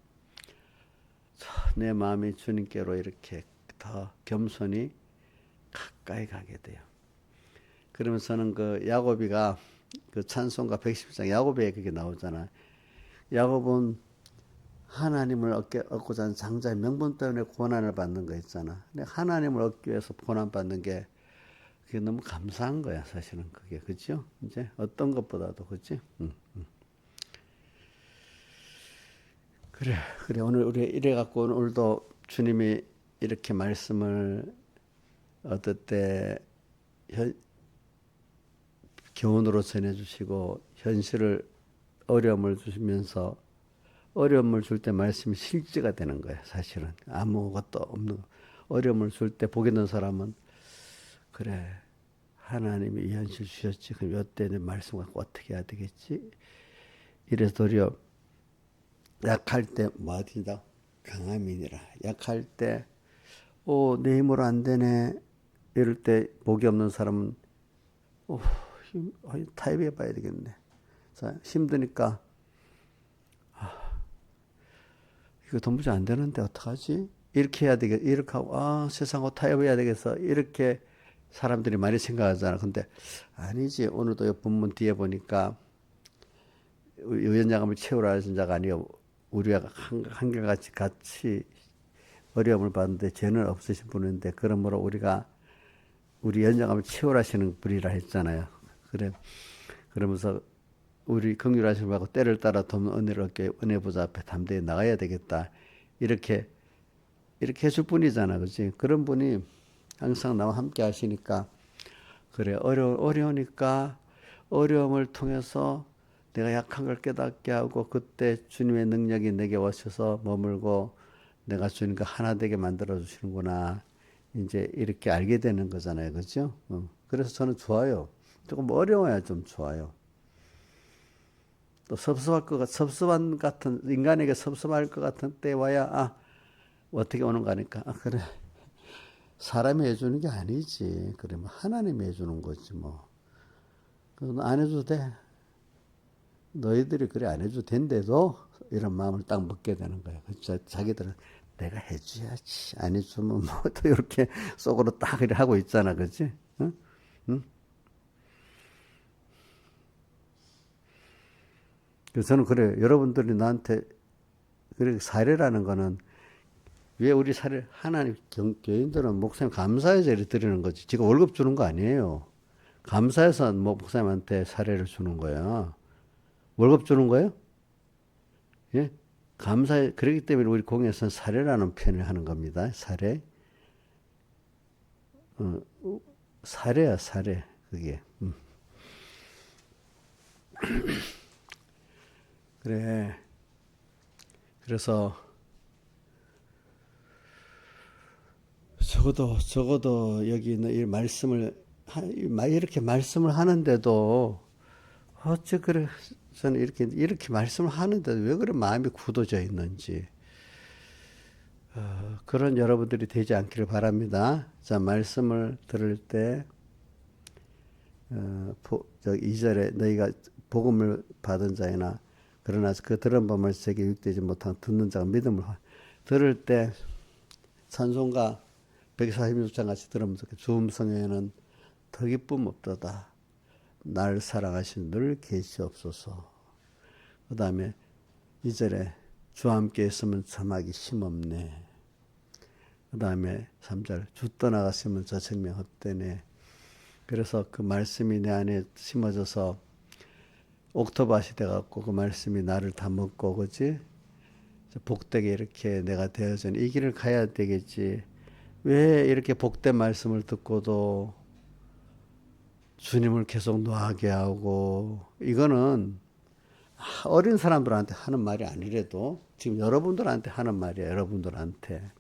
내 마음이 주님께로 이렇게 더 겸손히 가까이 가게 돼요. 그러면서는 그 야고비가 그 찬송가 110장 야고비에 그게 나오잖아. 야곱은 하나님을 얻고자 하는 장자의 명분 때문에 고난을 받는 거 있잖아. 근데 하나님을 얻기 위해서 고난 받는 게 그게 너무 감사한 거야, 사실은 그게. 그죠? 이제 어떤 것보다도, 그지? 그래. 오늘 우리 이래갖고 오늘도 주님이 이렇게 말씀을 얻을 때 교훈으로 전해주시고 현실을 어려움을 주시면서 어려움을 줄 때 말씀이 실제가 되는 거예요. 사실은 아무것도 없는 어려움을 줄 때 보게 된 사람은 그래 하나님이 이 현실 주셨지. 그럼 이때 내 말씀 갖고 어떻게 해야 되겠지? 이래서 도리어 약할 때 뭐 하든다 강함이니라. 약할 때 내 힘으로 안 되네. 이럴 때 복이 없는 사람은 타협해 봐야 되겠네. 힘드니까 이거 도무지 안 되는데 어떡하지? 이렇게 해야 되겠, 이렇게 하고, 세상하고 타협해야 되겠어. 이렇게 사람들이 많이 생각하잖아. 근데 아니지. 오늘도 이 본문 뒤에 보니까 연장함을 채우라 하신 자가 아니요. 우리가 한결같이 어려움을 받는데 죄는 없으신 분인데 그러므로 우리가 우리 연장함을 채우라시는 분이라 했잖아요. 그래. 그러면서 우리 긍휼하심을 받고 때를 따라 돕는 은혜를 얻게 은혜 보좌 앞에 담대히 나가야 되겠다. 이렇게 해줄 분이잖아. 그렇지? 그런 분이 항상 나와 함께 하시니까 그래. 어려우니까 어려움을 통해서 내가 약한 걸 깨닫게 하고 그때 주님의 능력이 내게 오셔서 머물고 내가 주님과 하나 되게 만들어 주시는구나. 이제 이렇게 알게 되는 거잖아요. 그렇죠? 그래서 저는 좋아요. 조금 어려워야 좀 좋아요. 또 섭섭한 같은 인간에게 섭섭할 것 같은 때 와야 어떻게 오는가 하니까 그래 사람이 해주는 게 아니지. 그래 뭐 하나님이 해주는 거지 뭐. 안 해줘도 돼. 너희들이 그래 안 해줘도 된대도 이런 마음을 딱 먹게 되는 거야. 자기들은 내가 해줘야지. 안 해주면 뭐 또 이렇게 속으로 딱 이렇게 하고 있잖아. 그렇지? 응? 응? 그래서 저는 그래요. 여러분들이 나한테 그래 사례라는 거는 왜 우리 사례 하나님 교인들은 목사님 감사해서 이렇게 드리는 거지. 지금 월급 주는 거 아니에요. 감사해서 목사님한테 사례를 주는 거야. 월급 주는 거예요? 예? 감사해. 그렇기 때문에 우리 공예에서는 사례라는 표현을 하는 겁니다. 사례. 사례야, 사례. 그게. 그래. 그래서 적어도 여기 있는 이 말씀을 이렇게 말씀을 하는데도 어째 그래 저는 이렇게 말씀을 하는데도 왜 그런 마음이 굳어져 있는지 그런 여러분들이 되지 않기를 바랍니다. 자 말씀을 들을 때 2절에 너희가 복음을 받은 자이나 그러나 그 들은 바를 제게 유익되지 못한 듣는 자가 믿음을 들을 때 찬송가 146장 같이 들으면서 주 음성에는 더 기쁨 없도다. 날 사랑하신 늘 계시옵소서. 그 다음에 2절에 주와 함께 있으면 참하기 힘없네. 그 다음에 3절 주 떠나갔으면 저 생명 헛되네. 그래서 그 말씀이 내 안에 심어져서 옥토밭이 돼갖고 그 말씀이 나를 다 먹고, 그지? 복되게 이렇게 내가 되어진 이 길을 가야 되겠지. 왜 이렇게 복된 말씀을 듣고도 주님을 계속 노하게 하고, 이거는 어린 사람들한테 하는 말이 아니래도 지금 여러분들한테 하는 말이에요. 여러분들한테.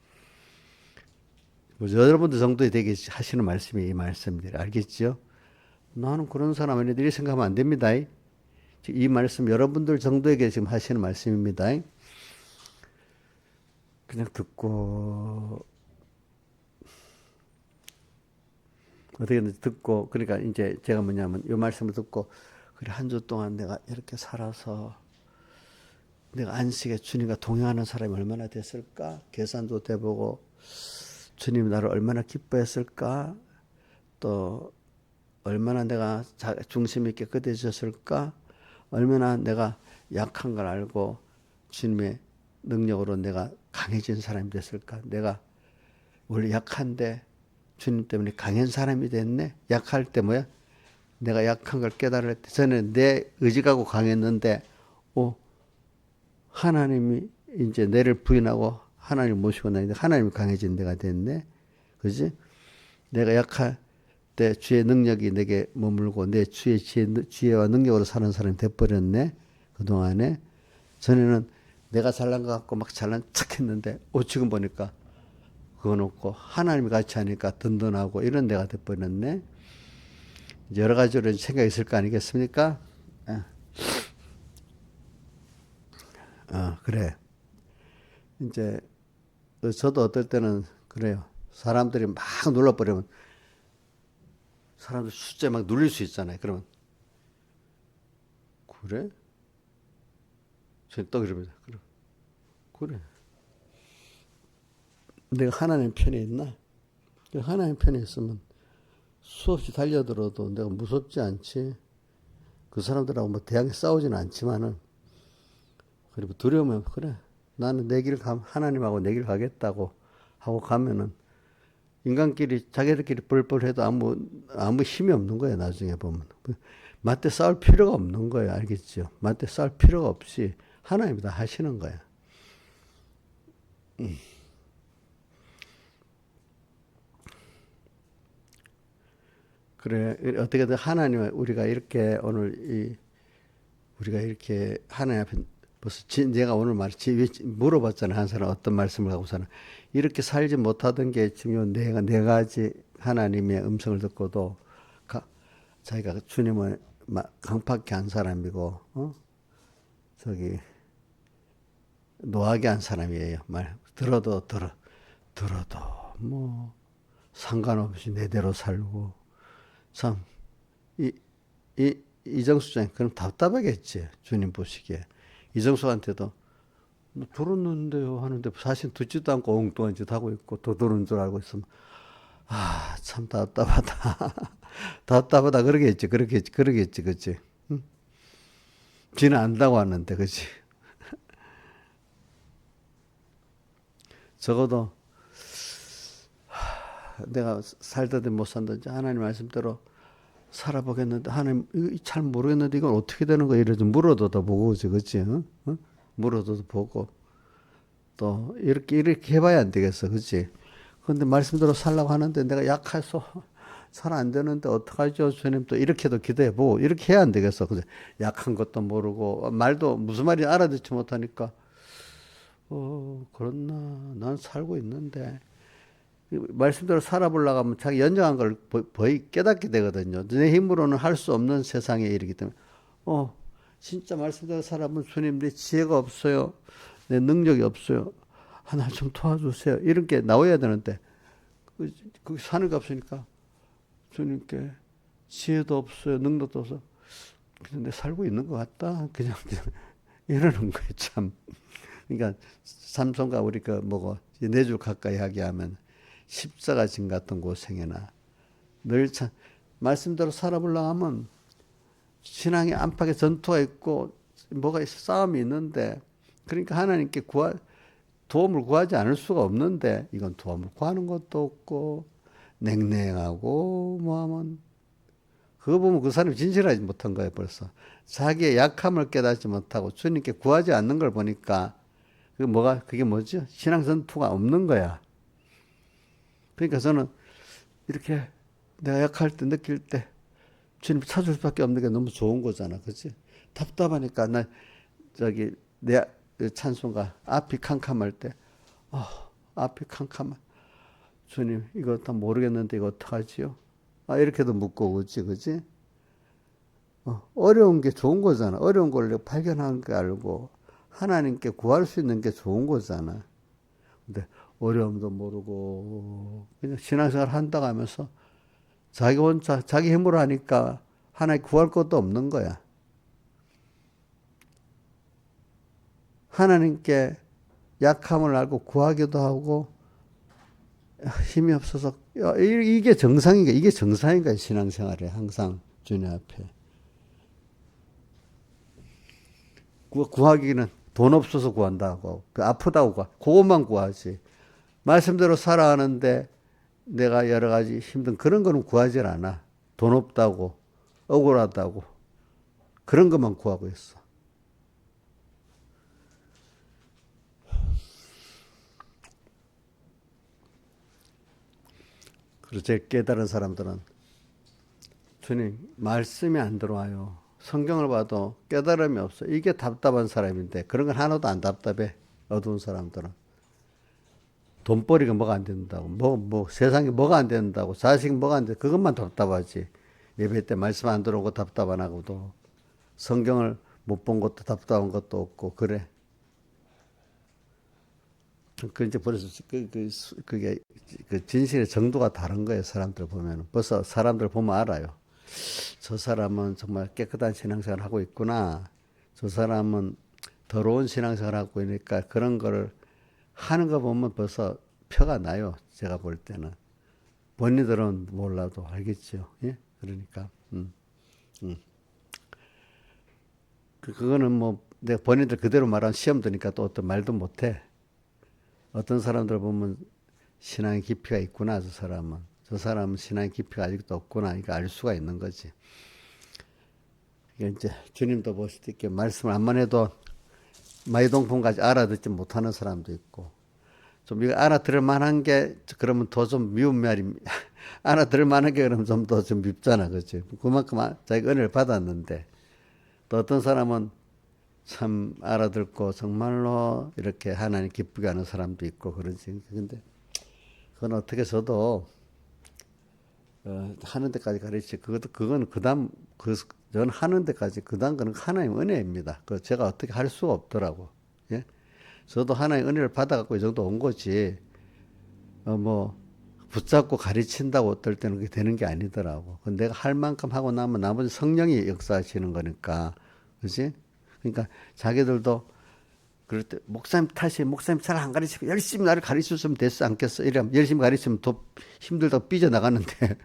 뭐 여러분들 정도에 되게 하시는 말씀이 이 말씀들이, 알겠죠? 나는 그런 사람 아닌데 이렇게 생각하면 안 됩니다. 이 말씀 여러분들 정도에게 지금 하시는 말씀입니다. 그냥 듣고, 어떻게 듣고, 그러니까 이제 제가 뭐냐면 이 말씀을 듣고, 그래, 한 주 동안 내가 이렇게 살아서 내가 안식에 주님과 동행하는 사람이 얼마나 됐을까? 계산도 돼보고, 주님이 나를 얼마나 기뻐했을까? 또 얼마나 내가 중심 있게 끄대주셨을까? 얼마나 내가 약한 걸 알고 주님의 능력으로 내가 강해진 사람이 됐을까? 내가 원래 약한데 주님 때문에 강한 사람이 됐네? 약할 때 뭐야? 내가 약한 걸 깨달을 때 전에 내 의지가고 강했는데 하나님이 이제 내를 부인하고 하나님 모시고 나는데 하나님이 강해진 내가 됐네. 그지? 내가 약할 때 주의 능력이 내게 머물고 내 주의 지혜와 능력으로 사는 사람이 돼버렸네. 그동안에. 전에는 내가 잘난 것 같고 막 잘난 척 했는데 지금 보니까 그건 없고 하나님이 같이 하니까 든든하고 이런 내가 돼버렸네. 여러 가지로 생각이 있을 거 아니겠습니까? 그래. 이제 저도 어떨 때는 그래요. 사람들이 막 눌러버리면 사람들 숫자에 막 눌릴 수 있잖아요. 그러면 그래? 저는 또 그럽니다. 그래. 내가 하나님 편에 있나? 하나님 편에 있으면 수없이 달려들어도 내가 무섭지 않지. 그 사람들하고 뭐 대항해 싸우지는 않지만은, 그리고 두려우면, 그래, 나는 내 길 하나님하고 내 길 가겠다고 하고 가면은, 인간끼리, 자기들끼리 뻘뻘해도 아무 힘이 없는 거예요, 나중에 보면. 맞대 싸울 필요가 없는 거예요, 알겠죠? 맞대 싸울 필요가 없이 하나님이 다 하시는 거야. 그래, 어떻게든 하나님, 우리가 이렇게 오늘 우리가 이렇게 하나님 앞에 벌써 내가 오늘 물어봤잖아. 한 사람 어떤 말씀을 하고서는 이렇게 살지 못하던 게 지금 네 가지 하나님의 음성을 듣고도 자기가 주님을 강팍케 한 사람이고, 노하게 한 사람이에요. 들어도 뭐 상관없이 내대로 살고. 참, 이정수장, 그럼 답답하겠지. 주님 보시기에. 이정수한테도, 뭐 들었는데요 하는데 사실 듣지도 않고 엉뚱한 짓 하고 있고 더 들은 줄 알고 있으면, 참 답답하다. 답답하다. 그러겠지. 그치? 응? 지는 안다고 하는데, 그치? 적어도, 내가 살다든 못 산다든지 하나님 말씀대로 살아보겠는데 하나님 잘 모르겠는데 이건 어떻게 되는 거야 이래 좀 물어도 더 보고 오지, 그치? 물어도 보고 또 이렇게 해봐야 안 되겠어, 그치? 근데 말씀대로 살라고 하는데 내가 약해서 잘 안 되는데 어떡하죠 주님? 또 이렇게도 기도해보고 이렇게 해야 안 되겠어, 그치? 약한 것도 모르고 말도 무슨 말인지 알아듣지 못하니까 그렇나, 난 살고 있는데 말씀대로 살아보려고 하면 자기 연장한 걸 깨닫게 되거든요. 내 힘으로는 할 수 없는 세상에 이르기 때문에 진짜 말씀대로 살아보면 주님 내 지혜가 없어요. 내 능력이 없어요. 하나 좀 도와주세요. 이런 게 나와야 되는데 그 사는 게 없으니까 주님께 지혜도 없어요. 능력도 없어. 그냥 내 살고 있는 것 같다. 그냥 이러는 거예요, 참. 그러니까 삼손과 우리 네 줄 가까이 하게 하면 십자가 진 같은 고생이나 늘 참 말씀대로 살아보려고 하면 신앙의 안팎에 전투가 있고 뭐가 있어, 싸움이 있는데, 그러니까 하나님께 도움을 구하지 않을 수가 없는데, 이건 도움을 구하는 것도 없고 냉랭하고 뭐하면 그거 보면 그 사람이 진실하지 못한 거예요, 벌써. 자기의 약함을 깨닫지 못하고 주님께 구하지 않는 걸 보니까 그게 뭐죠? 신앙 전투가 없는 거야. 그러니까 저는 이렇게 내가 약할 때 느낄 때 주님 찾을 수밖에 없는 게 너무 좋은 거잖아. 그치? 답답하니까 내 찬송가 앞이 캄캄할 때, 앞이 캄캄한 주님 이거 다 모르겠는데 이거 어떡하지요? 이렇게도 묻고 그치? 그치? 어려운 게 좋은 거잖아. 어려운 걸 발견하는 게 알고 하나님께 구할 수 있는 게 좋은 거잖아. 근데 어려움도 모르고 그냥 신앙생활 한다고 하면서 자기 혼자 자기 힘으로 하니까 하나님 구할 것도 없는 거야. 하나님께 약함을 알고 구하기도 하고 힘이 없어서 이게 정상인가? 이게 정상인가? 신앙생활에 항상 주님 앞에 구하기는 돈 없어서 구한다고 아프다고 그것만 구하지. 말씀대로 살아가는데 내가 여러 가지 힘든 그런 거는 구하질 않아. 돈 없다고 억울하다고 그런 것만 구하고 있어. 그리고 제일 깨달은 사람들은 주님 말씀이 안 들어와요. 성경을 봐도 깨달음이 없어. 이게 답답한 사람인데 그런 건 하나도 안 답답해. 어두운 사람들은. 돈벌이가 뭐가 안 된다고. 세상에 뭐가 안 된다고. 자식이 뭐가 안 돼. 그것만 답답하지. 예배 때 말씀 안 들어오고 답답 안 하고도. 성경을 못 본 것도 답답한 것도 없고, 그래. 이제 벌써 그게 그 진실의 정도가 다른 거예요. 사람들 보면. 벌써 사람들 보면 알아요. 저 사람은 정말 깨끗한 신앙생활 하고 있구나. 저 사람은 더러운 신앙생활 하고 있으니까 그런 거를 하는 거 보면 벌써 표가 나요. 제가 볼 때는. 본인들은 몰라도 알겠죠. 예? 그러니까. 그거는 뭐 내가 본인들 그대로 말하면 시험 드니까 또 어떤 말도 못해. 어떤 사람들 보면 신앙의 깊이가 있구나. 저 사람은 신앙의 깊이가 아직도 없구나. 이거 알 수가 있는 거지. 이제 주님도 보실 때 이렇게 말씀을 암만 해도 마이동풍까지 알아듣지 못하는 사람도 있고, 좀 이거 알아들을 만한 게 그러면 더 좀 미운 말이 알아들을 만한 게 그러면 좀 더 좀 밉잖아, 그렇지? 그만큼 자기가 은혜를 받았는데, 또 어떤 사람은 참 알아듣고 정말로 이렇게 하나님 기쁘게 하는 사람도 있고 그러지. 근데 그건 어떻게 해서도 하는 데까지 가르치. 그건 그다음 전 하는 데까지 그다음 거는 하나님 은혜입니다. 그 제가 어떻게 할 수가 없더라고. 예? 저도 하나님 은혜를 받아갖고 이 정도 온 거지. 뭐 붙잡고 가르친다고 어떨 때는 그게 되는 게 아니더라고. 내가 할 만큼 하고 나면 나머지 성령이 역사하시는 거니까, 그렇지? 그러니까 자기들도 그럴 때 목사님 잘 안 가르치고 열심히 나를 가르쳤으면 됐어 않겠어? 이러면 열심히 가르치면 더 힘들다고 삐져나가는데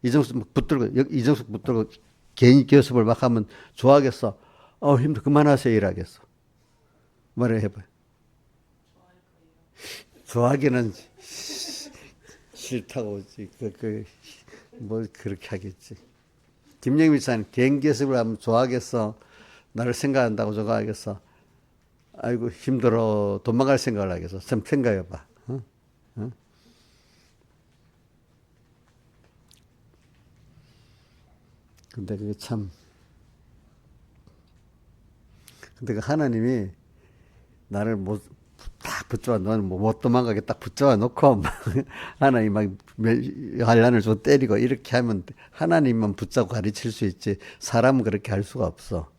이정숙 붙들고 개인 교습을 막 하면 좋아하겠어? 힘들어 그만하세요 이러겠어. 말을 해봐요. 좋아하기는 싫다고 뭘 그렇게 하겠지. 김영미 사님 개인 교습을 하면 좋아하겠어? 나를 생각한다고 좋아하겠어? 아이고 힘들어 도망갈 생각을 하겠어. 좀 생각해봐. 근데 그게 참 근데 그 하나님이 나를 딱 붙잡아 너는 못 도망가게 딱 붙잡아 놓고 하나님 막 환란을 좀 때리고 이렇게 하면 하나님만 붙잡고 가르칠 수 있지 사람은 그렇게 할 수가 없어.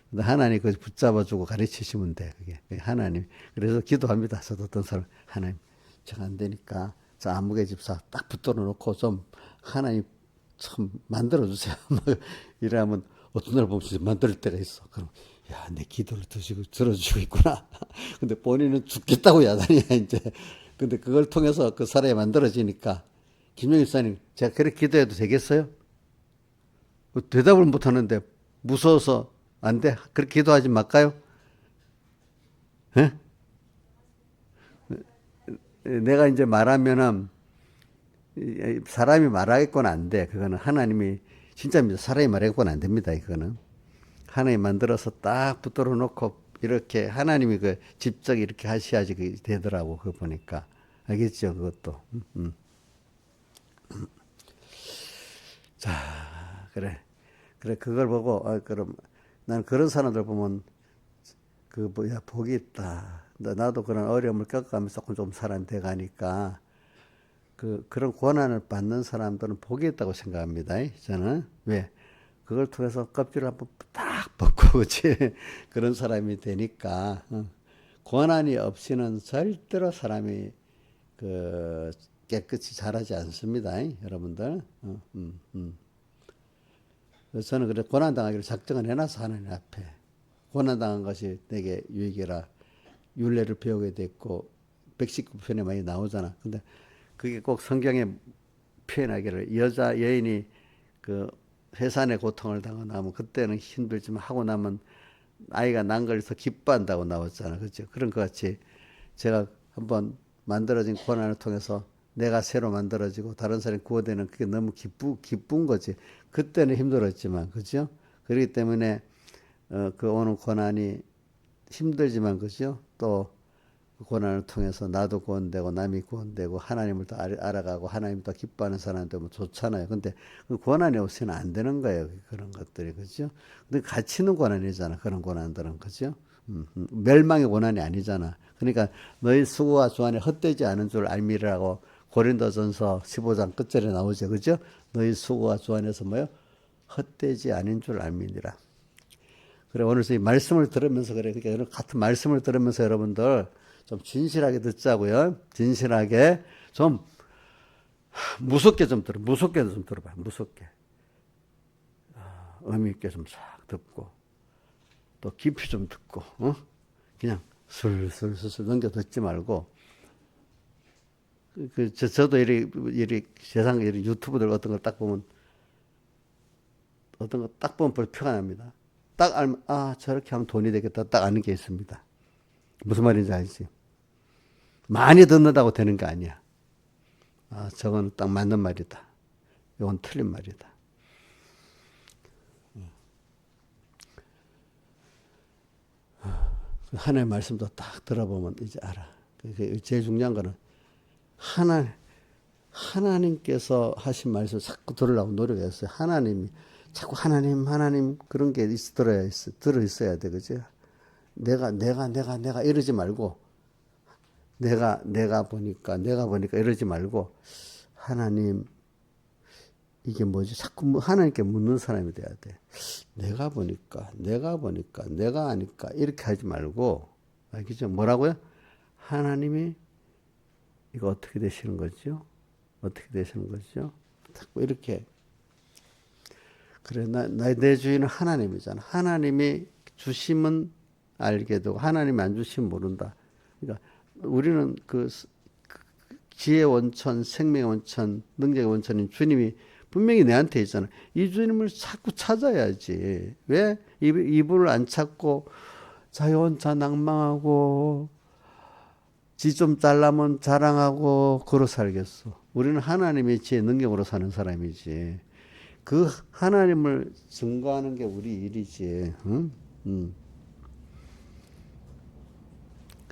근데 하나님 그 붙잡아주고 가르치시면 돼. 그게 하나님. 그래서 기도합니다. 저도 어떤 사람 하나님 제가 안 되니까 저 아무개 집사 딱 붙들어 놓고 좀 하나님 참 만들어 주세요. 이러면 어떤 날 보면 진짜 만들 때가 있어. 그럼 야, 내 기도를 들어주시고 있구나. 근데 본인은 죽겠다고 야단이야 이제. 근데 그걸 통해서 그 사람이 만들어지니까 김영희 사님 제가 그렇게 기도해도 되겠어요? 대답을 못 하는데 무서워서 안 돼? 그렇게 기도하지 말까요? 에? 내가 이제 말하면은 사람이 말하겠거나 안 돼. 그거는 하나님이 진짜입니다. 사람이 말해고는 안 됩니다. 이거는 하나님 만들어서 딱 붙들어 놓고 이렇게 하나님이 그 직접 이렇게 하셔야지 그 되더라고. 그거 보니까 알겠죠? 그것도. 자, 그래 그걸 보고 그럼 난 그런 사람들 보면 그 뭐야 복이 있다. 나도 그런 어려움을 겪어가면서 조금 좀 사람이 돼가니까 그런 고난을 받는 사람들은 복이 있다고 생각합니다. 저는 왜 그걸 통해서 껍질을 한번 딱 벗고 그치 그런 사람이 되니까 고난이 없이는 절대로 사람이 그 깨끗이 자라지 않습니다. 여러분들. 그래서 저는 그래 고난 당하기를 작정을 해놔서 하나님 앞에 고난 당한 것이 내게 유익이라 율례를 배우게 됐고 119편에 많이 나오잖아. 근데 그게 꼭 성경에 표현하기를 여인이 그 해산의 고통을 당하고 나면 그때는 힘들지만 하고 나면 아이가 난 걸서 기뻐한다고 나왔잖아. 그렇죠? 그런 것 같이 제가 한번 만들어진 고난을 통해서 내가 새로 만들어지고 다른 사람이 구원되는 그게 너무 기쁜 거지. 그때는 힘들었지만, 그죠? 그렇기 때문에, 그 오는 고난이 힘들지만, 그죠? 또, 그 고난을 통해서 나도 구원되고, 남이 구원되고, 하나님을 더 알아가고, 하나님 더 기뻐하는 사람 되면 좋잖아요. 근데 그 고난이 없이는 안 되는 거예요. 그런 것들이, 그죠? 근데 같이 있는 고난이잖아. 그런 고난들은, 그죠? 멸망의 고난이 아니잖아. 그러니까 너희 수고와 조안이 헛되지 않은 줄 알미라고 고린도전서 15장 끝절에 나오죠. 그죠? 너희 수고와 조안에서 뭐요? 헛되지 않은 줄 알미니라. 그래, 오늘 이 말씀을 들으면서 그래. 그러니까 같은 말씀을 들으면서 여러분들 좀 진실하게 듣자고요. 진실하게 좀 무섭게 좀 들어. 무섭게도 좀 들어봐. 무섭게. 의미 있게 좀 싹 듣고 또 깊이 좀 듣고 그냥 슬슬 넘겨 듣지 말고 저도 이리 세상 이리 유튜브들 어떤 걸 딱 보면 어떤 거 딱 보면 표가 납니다. 딱 알면 저렇게 하면 돈이 되겠다 딱 아는 게 있습니다. 무슨 말인지 알지? 많이 듣는다고 되는 게 아니야. 저건 딱 맞는 말이다. 이건 틀린 말이다. 하나님의 말씀도 딱 들어보면 이제 알아. 제일 중요한 거는 하나님께서 하신 말씀을 자꾸 들으려고 노력했어요. 하나님이 자꾸 하나님 그런 게 들어 있어야 돼, 그죠? 내가 이러지 말고 내가 보니까 이러지 말고 하나님 이게 뭐지? 자꾸 하나님께 묻는 사람이 돼야 돼. 내가 보니까 내가 아니까 이렇게 하지 말고 알겠죠? 뭐라고요? 하나님이 이거 어떻게 되시는 거죠? 어떻게 되시는 거죠? 자꾸 이렇게 그래 내 주인은 하나님이잖아. 하나님이 주심은 알게 되고 하나님이 안 주시면 모른다. 그러니까 우리는 그 지혜의 원천, 생명의 원천, 능력의 원천인 주님이 분명히 내한테 있잖아. 이 주님을 자꾸 찾아야지. 왜 이분을 안 찾고 자기 혼자 낭망하고 지 좀 잘나면 자랑하고 그러 살겠어. 우리는 하나님의 지혜 능력으로 사는 사람이지. 그 하나님을 증거하는 게 우리 일이지.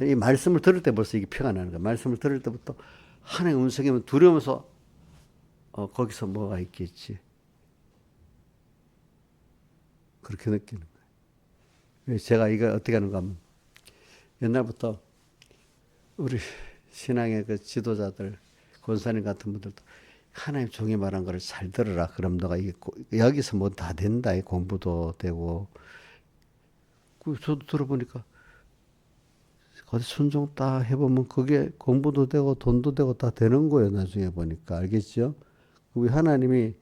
이 말씀을 들을 때 벌써 이게 표가 나는 거야. 말씀을 들을 때부터 하나님의 음성이면 두려우면서 거기서 뭐가 있겠지. 그렇게 느끼는 거예요. 제가 이거 어떻게 하는가 하면 옛날부터 우리 신앙의 그 지도자들, 권사님 같은 분들도 하나님 종이 말한 거를 잘 들으라. 그럼 너가 이게 여기서 뭐 다 된다. 공부도 되고. 저도 들어보니까 어디 순종 딱 해보면 그게 공부도 되고 돈도 되고 다 되는 거예요. 나중에 보니까. 알겠죠? 우리 하나님이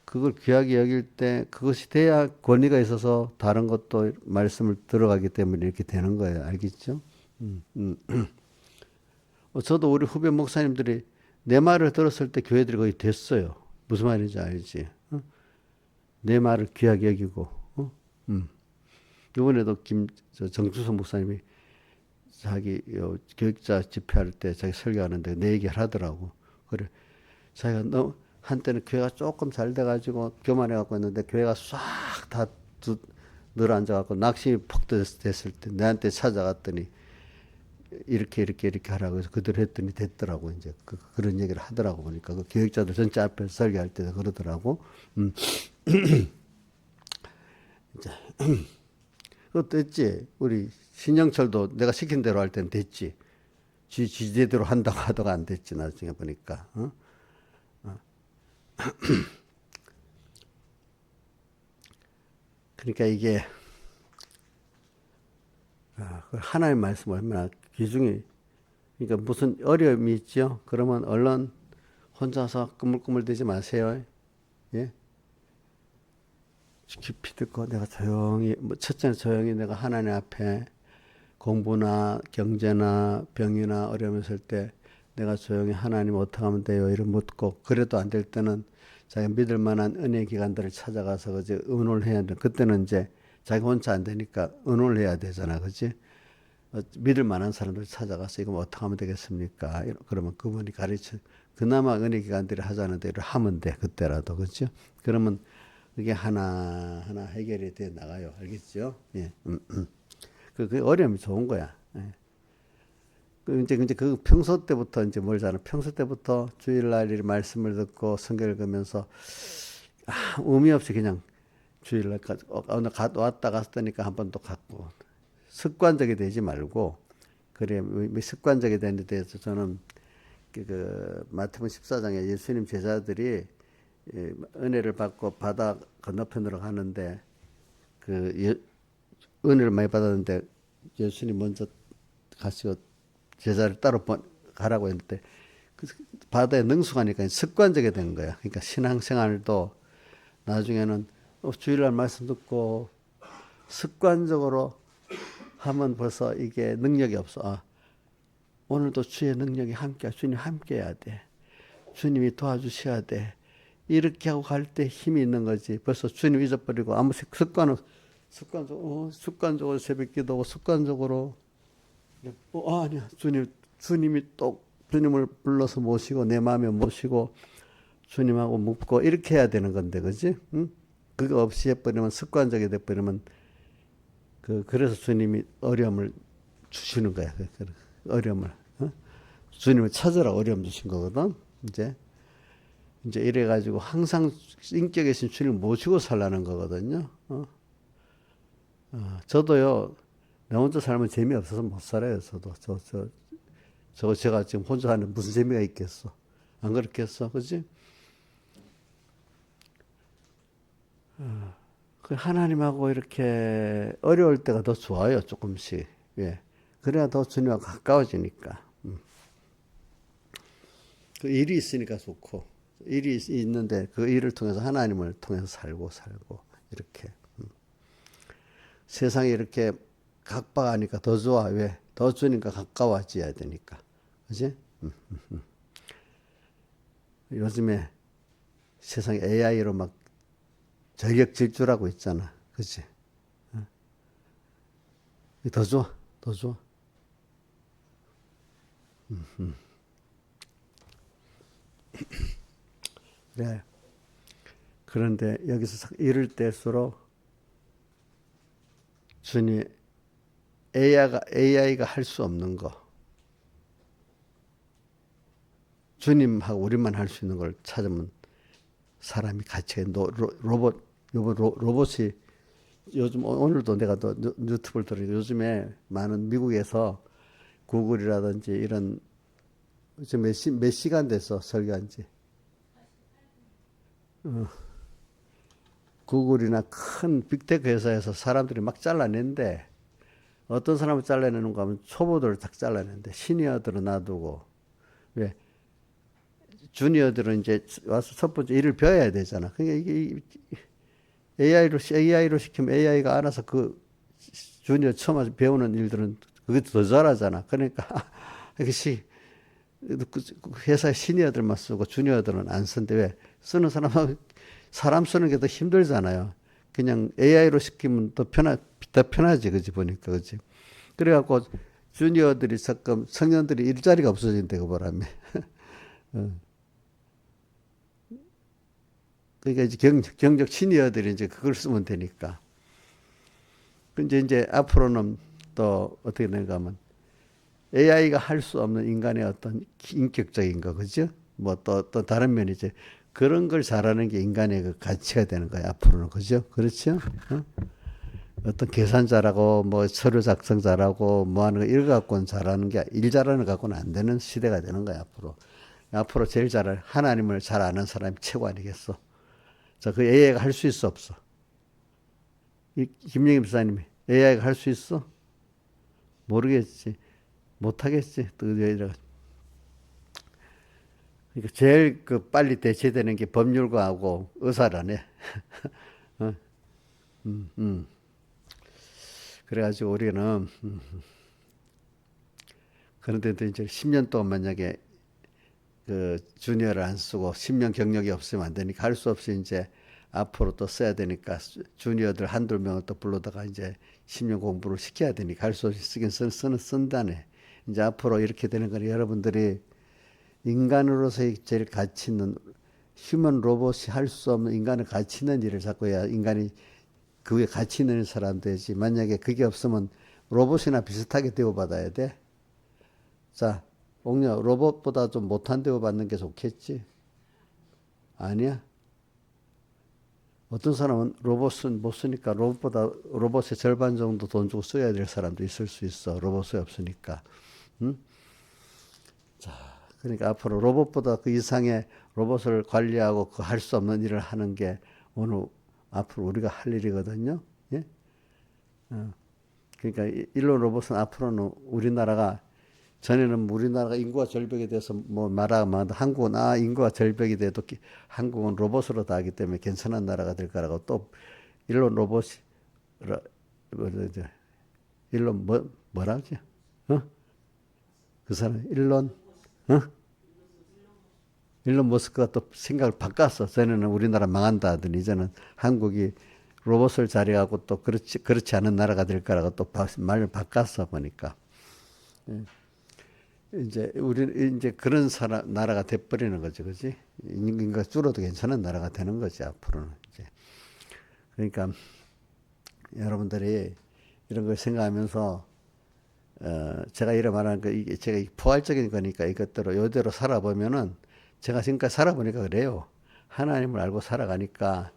그걸 귀하게 여길 때 그것이 돼야 권위가 있어서 다른 것도 말씀을 들어가기 때문에 이렇게 되는 거예요. 알겠죠? 저도 우리 후배 목사님들이 내 말을 들었을 때 교회들이 거의 됐어요. 무슨 말인지 알지? 내 말을 귀하게 여기고. 이번에도 정주선 목사님이 자기 교육자 집회할 때 자기 설교하는데 내 얘기를 하더라고. 그래. 자기가 한때는 교회가 조금 잘 돼가지고 교만해갖고 있는데 교회가 싹 다 늘어앉아갖고 낙심이 퍽 됐을 때 내한테 찾아갔더니 이렇게 하라고 해서 그대로 했더니 됐더라고. 이제 그런 얘기를 하더라고. 보니까 그 교육자들 전체 앞에서 설교할 때도 그러더라고. 이제 그거 됐지. 우리 신영철도 내가 시킨 대로 할 때는 됐지. 지대로 한다고 하다가 안 됐지. 나중에 보니까. 그러니까 이게 하나님 말씀 얼마나 귀중히, 그러니까 무슨 어려움이 있죠. 그러면 얼른 혼자서 꾸물꾸물대지 마세요. 예? 깊이 듣고 내가 조용히, 첫째는 조용히 내가 하나님 앞에 공부나 경제나 병이나 어려움이 있을 때 내가 조용히 하나님 어떻게 하면 돼요? 이런 묻고, 그래도 안 될 때는 자기가 믿을 만한 은혜 기관들을 찾아가서 그지 의논을 해야 돼. 그때는 이제 자기 혼자 안 되니까 의논을 해야 되잖아. 그지? 믿을 만한 사람들 찾아가서 이거 어떻게 하면 되겠습니까? 그러면 그분이 가르쳐, 그나마 은혜 기관들이 하자는 대로 하면 돼. 그때라도. 그죠? 그러면 그게 하나하나 해결이 돼 나가요. 알겠죠? 예. 그 어려움이 좋은 거야. 예. 이제 그 평소 때부터 이제 뭘잖아. 평소 때부터 주일날 이 말씀을 듣고 성경을 읽으면서 의미 없이 그냥 주일날까지 오늘 왔다 갔으니까 한 번 또 갔고, 습관적이 되지 말고, 그래 습관적이 되는 데 대해서 저는 그 마태복음 14장에 예수님 제자들이 은혜를 받고 바다 건너편으로 가는데 은혜를 많이 받았는데 예수님 먼저 가시고 제자를 따로 가라고 했는데 그 바다에 능숙하니까 습관적이 된 거야. 그러니까 신앙생활도 나중에는 주일날 말씀 듣고 습관적으로 하면 벌써 이게 능력이 없어. 오늘도 주의 능력이 함께, 주님 함께 해야 돼. 주님이 도와주셔야 돼. 이렇게 하고 갈 때 힘이 있는 거지. 벌써 주님 잊어버리고 아무 습관적으로 새벽 기도하고 습관적으로 아니야. 주님이 또 주님을 불러서 모시고 내 마음에 모시고 주님하고 묻고 이렇게 해야 되는 건데, 그지? 응? 그거 없이 해버리면 습관적이 돼버리면 그래서 주님이 어려움을 주시는 거야. 어려움을. 주님을 찾으라 어려움 주신 거거든. 이제 이래가지고 항상 인격에신 주님을 모시고 살라는 거거든요. 저도요, 나 혼자 살면 재미없어서 못 살아요. 저도 제가 지금 혼자 하는 무슨 재미가 있겠어. 안 그렇겠어? 그지? 하나님하고 이렇게 어려울 때가 더 좋아요. 조금씩. 예. 그래야 더 주님하고 가까워지니까. 그 일이 있으니까 좋고, 일이 있는데 그 일을 통해서 하나님을 통해서 살고 이렇게. 세상이 이렇게 각박하니까 더 좋아. 왜? 더 주님과 가까워져야 되니까. 그지? 요즘에 세상에 AI로 막 저격 질주라고 있잖아. 그지? 더 좋아. 더 좋아. 그래. 그런데 여기서 이럴 때일수록 주님, AI가 할 수 없는 거, 주님하고 우리만 할 수 있는 걸 찾으면 사람이 같이 로봇이 요즘 오늘도 내가 또 유튜브를 들으니까 요즘에 많은 미국에서 구글이라든지 이런 몇 시간 돼서 설교한 지. 구글이나 큰 빅테크 회사에서 사람들이 막 잘라낸데 어떤 사람을 잘라내는가 하면 초보들을 딱 잘라내는데 시니어들은 놔두고, 왜? 주니어들은 이제 와서 첫 번째 일을 배워야 되잖아. 그러니까 이게 AI로 시키면 AI가 알아서 그 주니어 처음 와서 배우는 일들은 그게 더 잘하잖아. 그러니까 이것이 회사의 시니어들만 쓰고 주니어들은 안 쓴데, 왜? 쓰는 사람 쓰는 게 더 힘들잖아요. 그냥 AI로 시키면 더 편하지, 그지? 보니까, 그지? 그래갖고 주니어들이 잠깐 청년들이 일자리가 없어진대, 그 바람에. 그러니까 이제 경적 시니어들이 이제 그걸 쓰면 되니까. 근데 이제 앞으로는 또 어떻게 되는가 하면 AI가 할 수 없는 인간의 어떤 인격적인 거, 그죠? 뭐 또 다른 면이지. 그런 걸 잘하는 게 인간의 그 가치가 되는 거야, 앞으로는. 그죠? 그렇죠? 어? 어떤 계산 잘하고, 뭐 서류 작성 잘하고, 뭐 하는 거, 이거 갖고는 잘하는 게, 일 잘하는 거 갖고는 안 되는 시대가 되는 거야, 앞으로. 앞으로 제일 잘할, 하나님을 잘 아는 사람이 최고 아니겠어? 자, 그 AI가 할 수 있어, 없어? 김영임 목사님이 AI가 할 수 있어? 모르겠지. 못하겠지. 또 그러니까 제일 그 빨리 대체되는 게 법률가하고 의사라네. 어? 음, 음. 그래가지고 우리는 그런데 또 이제 10년 동안 만약에 그 주니어를 안 쓰고 10년 경력이 없으면 안 되니까 할 수 없이 이제 앞으로 또 써야 되니까 주니어들 한두 명을 또 불러다가 이제 10년 공부를 시켜야 되니까 할 수 없이 쓴다네. 이제 앞으로 이렇게 되는 건 여러분들이 인간으로서의 제일 가치 있는 휴먼 로봇이 할 수 없는 인간의 가치 있는 일을 자꾸 해야 인간이 그 위에 가치 있는 사람 되지. 만약에 그게 없으면 로봇이나 비슷하게 대우받아야 돼. 자, 옥녀, 로봇보다 좀 못한 대우받는 게 좋겠지? 아니야? 어떤 사람은 로봇은 못 쓰니까 로봇의 절반 정도 돈 주고 써야 될 사람도 있을 수 있어. 로봇이 없으니까. 응? 자, 그러니까 앞으로 로봇보다 그 이상의 로봇을 관리하고 그 할 수 없는 일을 하는 게 오늘 앞으로 우리가 할 일이거든요. 예? 그러니까 일론 로봇은 앞으로는 우리나라가 전에는 우리나라가 인구가 절벽에 대해서 뭐 말하면 한국은 인구가 절벽이 돼도 한국은 로봇으로 다 하기 때문에 괜찮은 나라가 될 거라고 또 일론 로봇이 일론 뭐라 하지? 어? 그 사람 일론 어? 일론 머스크가 또 생각을 바꿨어. 전에는 우리나라 망한다 하더니 이제는 한국이 로봇을 잘해갖고 또 그렇지 않은 나라가 될 거라고 또 말을 바꿨어 보니까. 이제 우리 이제 그런 나라가 돼버리는 거죠, 그지? 인구가 줄어도 괜찮은 나라가 되는 거지 앞으로는 이제. 그러니까 여러분들이 이런 걸 생각하면서 제가 이래 말하는 거 이게 제가 포괄적인 거니까 이것대로 요대로 살아보면은 제가 지금까지 살아보니까 그래요. 하나님을 알고 살아가니까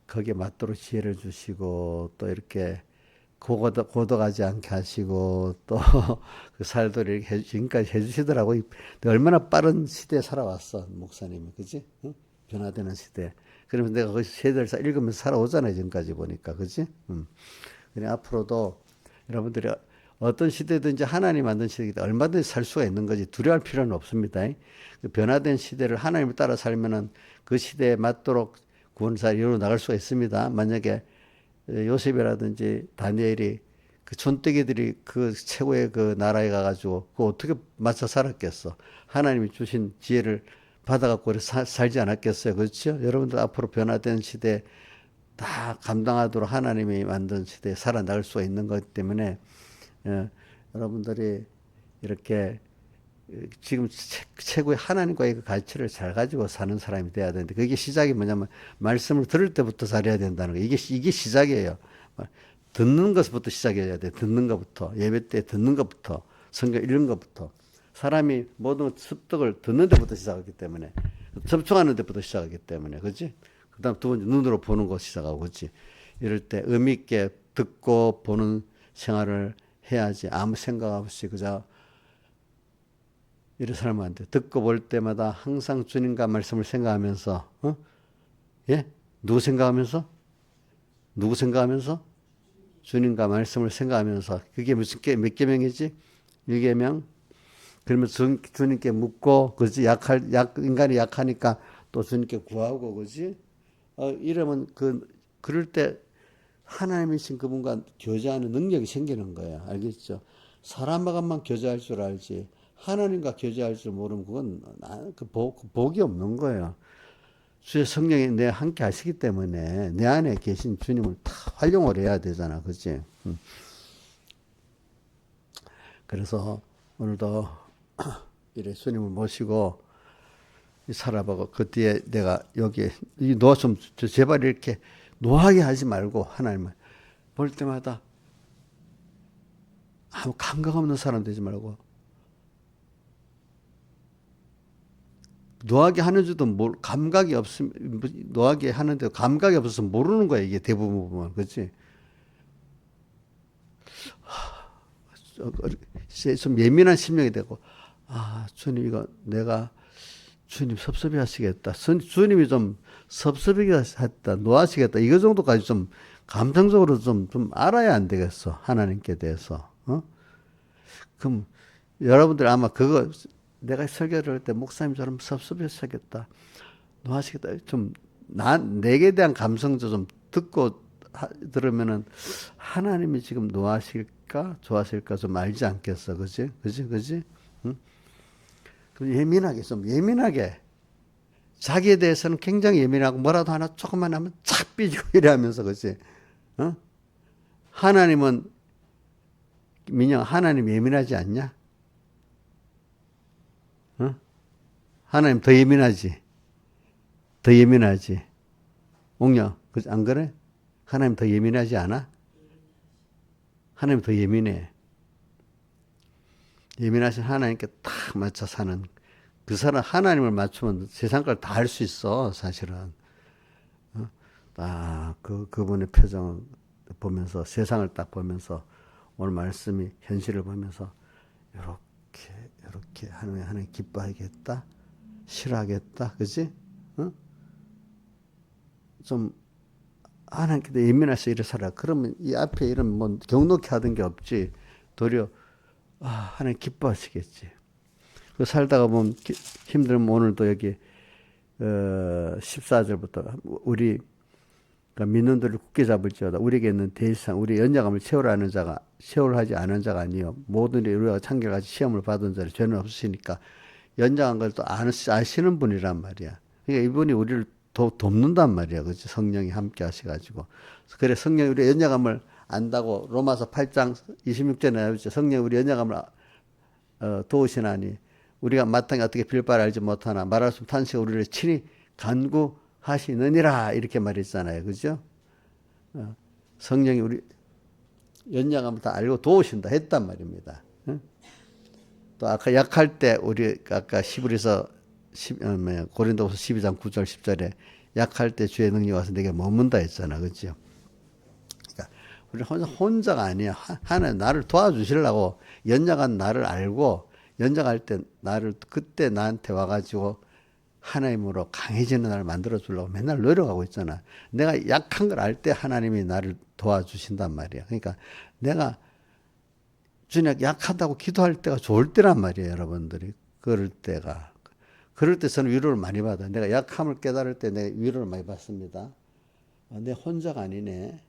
거기에 맞도록 지혜를 주시고 또 이렇게 고도가지 않게 하시고 또 그 살도록 지금까지 해주시더라고. 얼마나 빠른 시대에 살아왔어 목사님이, 그지? 응? 변화되는 시대. 그러면 내가 그 세대를 읽으면서 살아오잖아요 지금까지 보니까, 그지? 그냥 앞으로도 여러분들이 어떤 시대든지 하나님 만든 시대이기 때문에 얼마든지 살 수가 있는 거지 두려워할 필요는 없습니다. 그 변화된 시대를 하나님을 따라 살면은 그 시대에 맞도록 구원사를 이루어 나갈 수가 있습니다. 만약에 요셉이라든지 다니엘이 그 촌뜨기들이 그 최고의 그 나라에 가가지고 그 어떻게 맞춰 살았겠어? 하나님이 주신 지혜를 받아갖고 살지 않았겠어요? 그렇죠? 여러분들 앞으로 변화된 시대 다 감당하도록 하나님이 만든 시대에 살아나갈 수가 있는 것 때문에 여러분들이 이렇게 지금 최고의 하나님과의 그 가치를 잘 가지고 사는 사람이 돼야 되는데 그게 시작이 뭐냐면 말씀을 들을 때부터 잘해야 된다는 거. 이게 시작이에요. 듣는 것부터 시작해야 돼. 듣는 것부터 예배 때 듣는 것부터 성경 읽는 것부터 사람이 모든 습득을 듣는 데부터 시작하기 때문에 접촉하는 데부터 시작하기 때문에 그렇지. 그다음 두 번째 눈으로 보는 거 시작하고 그렇지. 이럴 때 의미 있게 듣고 보는 생활을 해야지 아무 생각 없이 그저 이런 살면 안 돼. 듣고 볼 때마다 항상 주님과 말씀을 생각하면서, 예? 누구 생각하면서? 주님과 말씀을 생각하면서. 그게 몇 계명이지? 1계명? 그러면 주님께 묻고, 그지? 인간이 약하니까 또 주님께 구하고, 그지? 이러면 그럴 때 하나님이신 그분과 교제하는 능력이 생기는 거야. 알겠죠? 사람과만 교제할 줄 알지. 하나님과 교제할 줄 모르면 그건 복이 없는 거예요. 주의 성령이 내 함께 하시기 때문에 내 안에 계신 주님을 다 활용을 해야 되잖아. 그치? 그래서 오늘도 이래 주님을 모시고 살아보고 그 뒤에 내가 여기 노아 좀 제발 이렇게 노하게 하지 말고 하나님을 볼 때마다 아무 감각 없는 사람 되지 말고 노하게 하는 줄도 감각이 없음 노하게 하는데 감각이 없어서 모르는 거야 이게 대부분 보면 그렇지. 좀 예민한 심령이 되고 주님 이거 내가 주님 섭섭해 하시겠다. 주님이 좀 섭섭하게 했다. 노하시겠다. 이거 정도까지 좀 감정적으로 좀 알아야 안 되겠어. 하나님께 대해서. 그럼 여러분들 아마 그거 내가 설교를 할 때 목사님처럼 섭섭해 하시겠다. 노하시겠다. 좀 내게 대한 감성도 좀 듣고 들으면은 하나님이 지금 노하실까 좋아하실까 좀 알지 않겠어. 그지? 응? 예민하게 좀 예민하게 자기에 대해서는 굉장히 예민하고 뭐라도 하나 조금만 하면 착 삐지고 이래 하면서 그치? 하나님은 민영 하나님 예민하지 않냐? 하나님 더 예민하지? 더 예민하지? 옥녀 안 그래? 하나님 더 예민하지 않아? 하나님 더 예민해. 예민하신 하나님께 딱 맞춰 사는 그 사람 하나님을 맞추면 세상 걸 다 할 수 있어 사실은. 그분의 표정을 보면서 세상을 딱 보면서 오늘 말씀이 현실을 보면서 이렇게 하나님 기뻐하겠다 싫어하겠다 그지? 좀 하나님께 예민해서 이래 살아. 그러면 이 앞에 이런 뭐 경록히 하던 게 없지. 도리어 하나님 기뻐하시겠지. 그 살다가 보면 힘들면 오늘도 여기 14절부터 우리 그러니까 민원들을 굳게 잡을지어다 우리에게 있는 대상 우리 연약함을 체월하지 않은 자가 아니요 모든 일이 우리가 창결같이 시험을 받은 자를 죄는 없으시니까 연약한 걸 또 아시는 분이란 말이야. 그러니까 이분이 우리를 돕는단 말이야. 그렇지? 성령이 함께 하셔가지고. 그래 성령이 우리 연약함을 안다고 로마서 8장 26절에 나오죠. 성령이 우리 연약함을 도우시나니 우리가 마땅히 어떻게 빌 바를 알지 못하나 말할 수 없는 탄식으로 우리를 친히 간구하시느니라 이렇게 말했잖아요. 그죠? 성령이 우리 연약함을 다 알고 도우신다 했단 말입니다. 또 아까 약할 때 우리 아까 히브리서 고린도후서 12장 9절 10절에 약할 때 주의 능력이 와서 내게 머문다 했잖아. 그죠? 그러니까 우리 혼자가 아니야. 하나님 나를 도와주시려고 연약한 나를 알고 연약할 때 나를 그때 나한테 와가지고 하나님으로 강해지는 나를 만들어 주려고 맨날 노력하고 있잖아. 내가 약한 걸 알 때 하나님이 나를 도와주신단 말이야. 그러니까 내가 주님 약하다고 기도할 때가 좋을 때란 말이에요. 여러분들이. 그럴 때 저는 위로를 많이 받아요. 내가 약함을 깨달을 때 내가 위로를 많이 받습니다. 내 혼자가 아니네.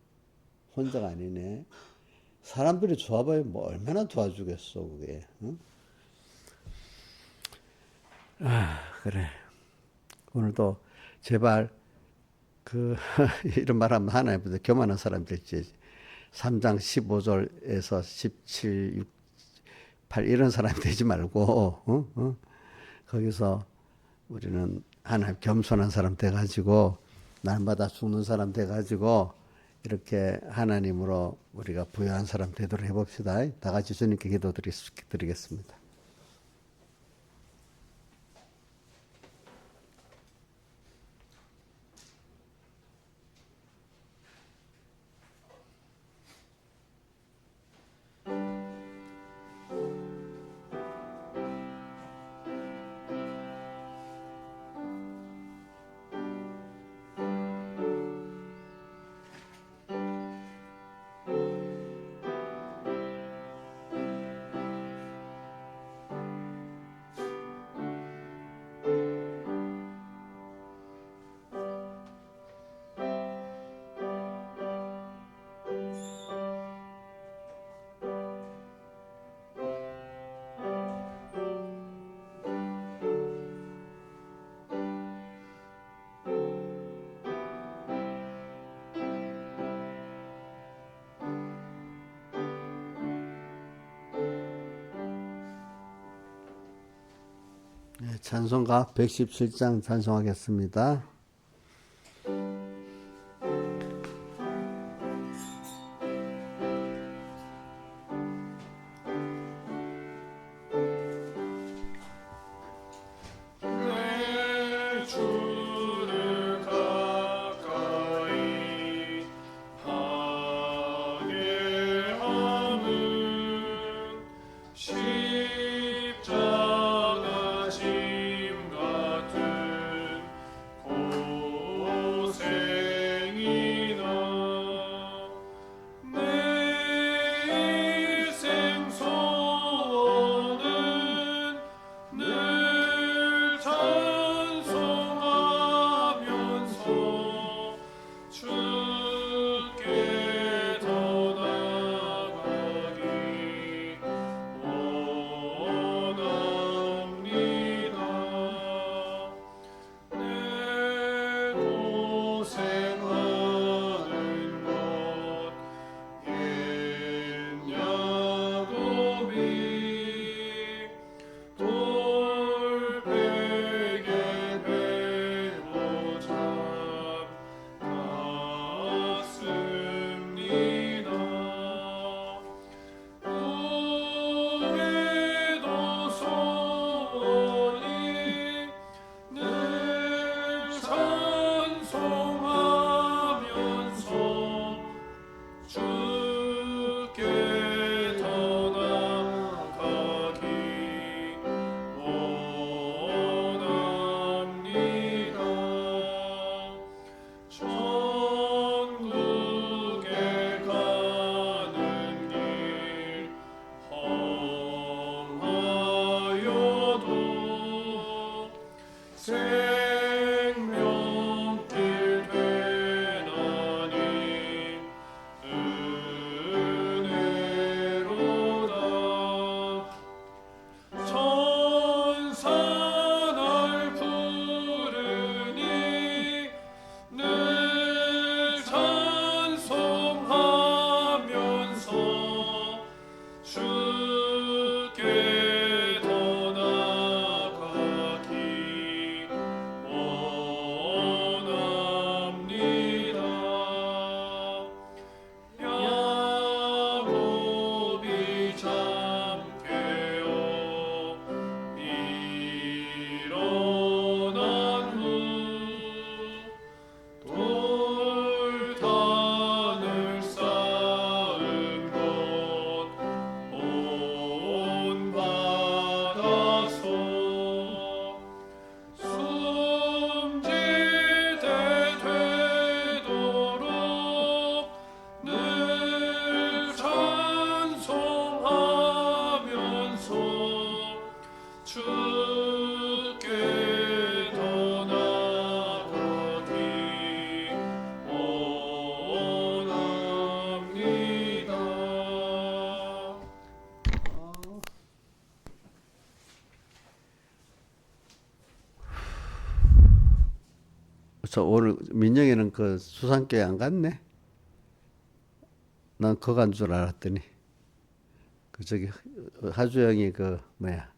사람들이 도와봐야 뭐 얼마나 도와주겠어 그게. 응? 그래. 오늘도 제발 이런 말하면 하나님보다 교만한 사람 될지 3장 15절에서 17, 6, 8 이런 사람이 되지 말고 거기서 우리는 하나님 겸손한 사람 돼가지고 날마다 죽는 사람 돼가지고 이렇게 하나님으로 우리가 부유한 사람 되도록 해봅시다. 다 같이 주님께 기도드리겠습니다. 찬송가 117장 찬송하겠습니다. 내 주를 가까이 하게 함은 십자가 짐 같은 고생이나 내 일생 소원은 늘 찬송하면서 주께 더 나아가기 원합니다. 내 고생하는 것 옛 야곱이 돌베개 베고 잠갔습니다. 우리도 소원이 늘 찬송하면서 주께 더 나아가기 원합니다. 천국에 가는 길 험하여도 생명길 되나니 은혜로다. 천사 날 부르니 늘 찬송하면서 주께 더 나아가기 원합니다. 야곱이 잠 깨어 일어난 후 돌단을 쌓은 곳 온 바다서 숨질 때 되도록 늘 찬송하면서 주께 더 나아가기 원합니다. 저 오늘 민영이는 그 수산교회 안 갔네? 난 그거 간 줄 알았더니 그 저기 하주영이 그 뭐야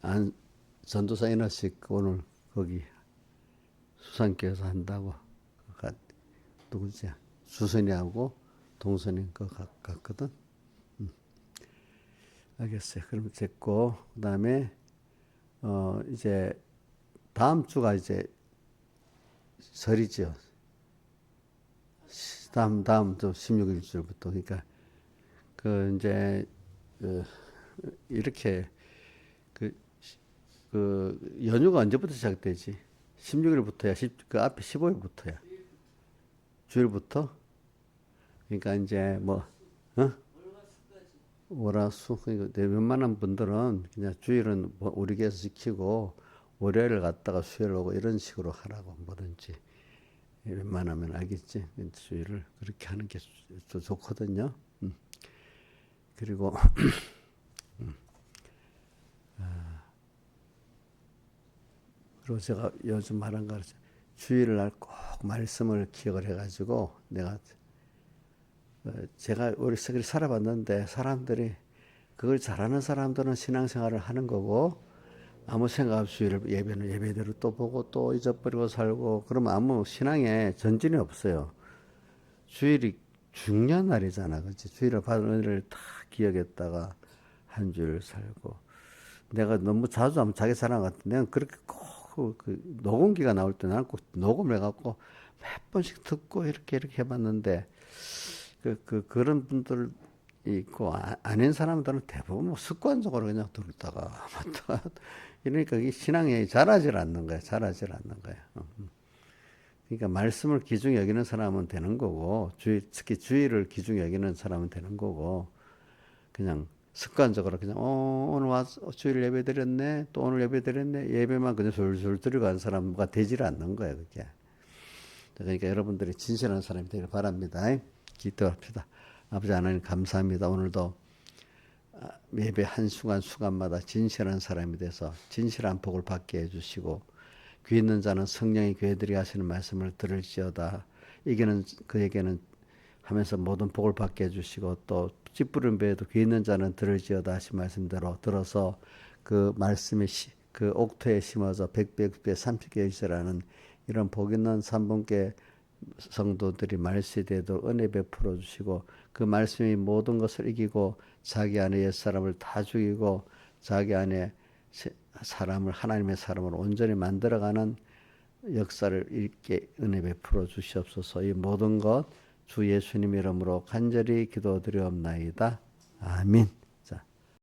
안 전도사 인화식 오늘 거기 수산교회에서 한다고 가 누구지? 수선이하고 동선이 그 갔거든. 알겠어요. 그럼 됐고 그다음에 이제 다음 주가 이제 설이죠. 다음 주 16일주부터 그러니까 그 이제 이렇게 그 연휴가 언제부터 시작되지? 16일부터야. 그 앞에 15일부터야. 주일부터. 그러니까 이제 뭐 월화수 그러니까 웬만한 분들은 그냥 주일은 뭐 우리 교회에서 지키고 월요일을 갔다가 수요일 오고 이런 식으로 하라고 뭐든지 웬만하면 알겠지. 주일을 그렇게 하는 게 좋거든요. 그리고 그리고 제가 요즘 말한 거 주일을 날 꼭 말씀을 기억을 해가지고 내가 제가 우리 세계를 살아봤는데 사람들이 그걸 잘하는 사람들은 신앙생활을 하는 거고 아무 생각 없이 예배는 예배대로 또 보고 또 잊어버리고 살고 그러면 아무 신앙에 전진이 없어요. 주일이 중요한 날이잖아. 그렇지? 주일을 받은 은혜를 다 기억했다가 한 주일 살고 내가 너무 자주 하면 자기 사랑 같은 내가 그렇게 꼭 그 녹음기가 나올 때 나는 꼭 녹음을 해갖고 몇 번씩 듣고 이렇게 해봤는데 그런 분들 있고 아닌 사람들은 대부분 뭐 습관적으로 그냥 듣다가 이러니까 이 신앙이 자라질 않는 거야. 자라질 않는 거야. 그러니까 말씀을 귀중히 여기는 사람은 되는 거고 특히 주의를 귀중히 여기는 사람은 되는 거고 그냥 습관적으로 그냥 오늘 와서 주일 예배 드렸네 또 오늘 예배 드렸네 예배만 그냥 졸졸 드리고 가는 사람과 되질 않는 거예요. 그게. 그러니까 여러분들이 진실한 사람이 되길 바랍니다. 기도합시다. 아버지 하나님 감사합니다. 오늘도 예배 한순간순간마다 진실한 사람이 돼서 진실한 복을 받게 해주시고 귀 있는 자는 성령이 교회들이 하시는 말씀을 들을지어다 이기는 그에게는 하면서 모든 복을 받게 해주시고 또 찌푸른 배에도 귀 있는 자는 들을지어다 하신 말씀대로 들어서 그 말씀이 그 옥토에 심어져 100배, 100배, 30개 있으라는 이런 복 있는 3분께 성도들이 말세되도록 은혜 베풀어 주시고 그 말씀이 모든 것을 이기고 자기 안에 옛사람을 다 죽이고 자기 안에 사람을 하나님의 사람을 온전히 만들어가는 역사를 있게 은혜 베풀어 주시옵소서. 이 모든 것 주 예수님 이름으로 간절히 기도드리옵나이다. 아멘.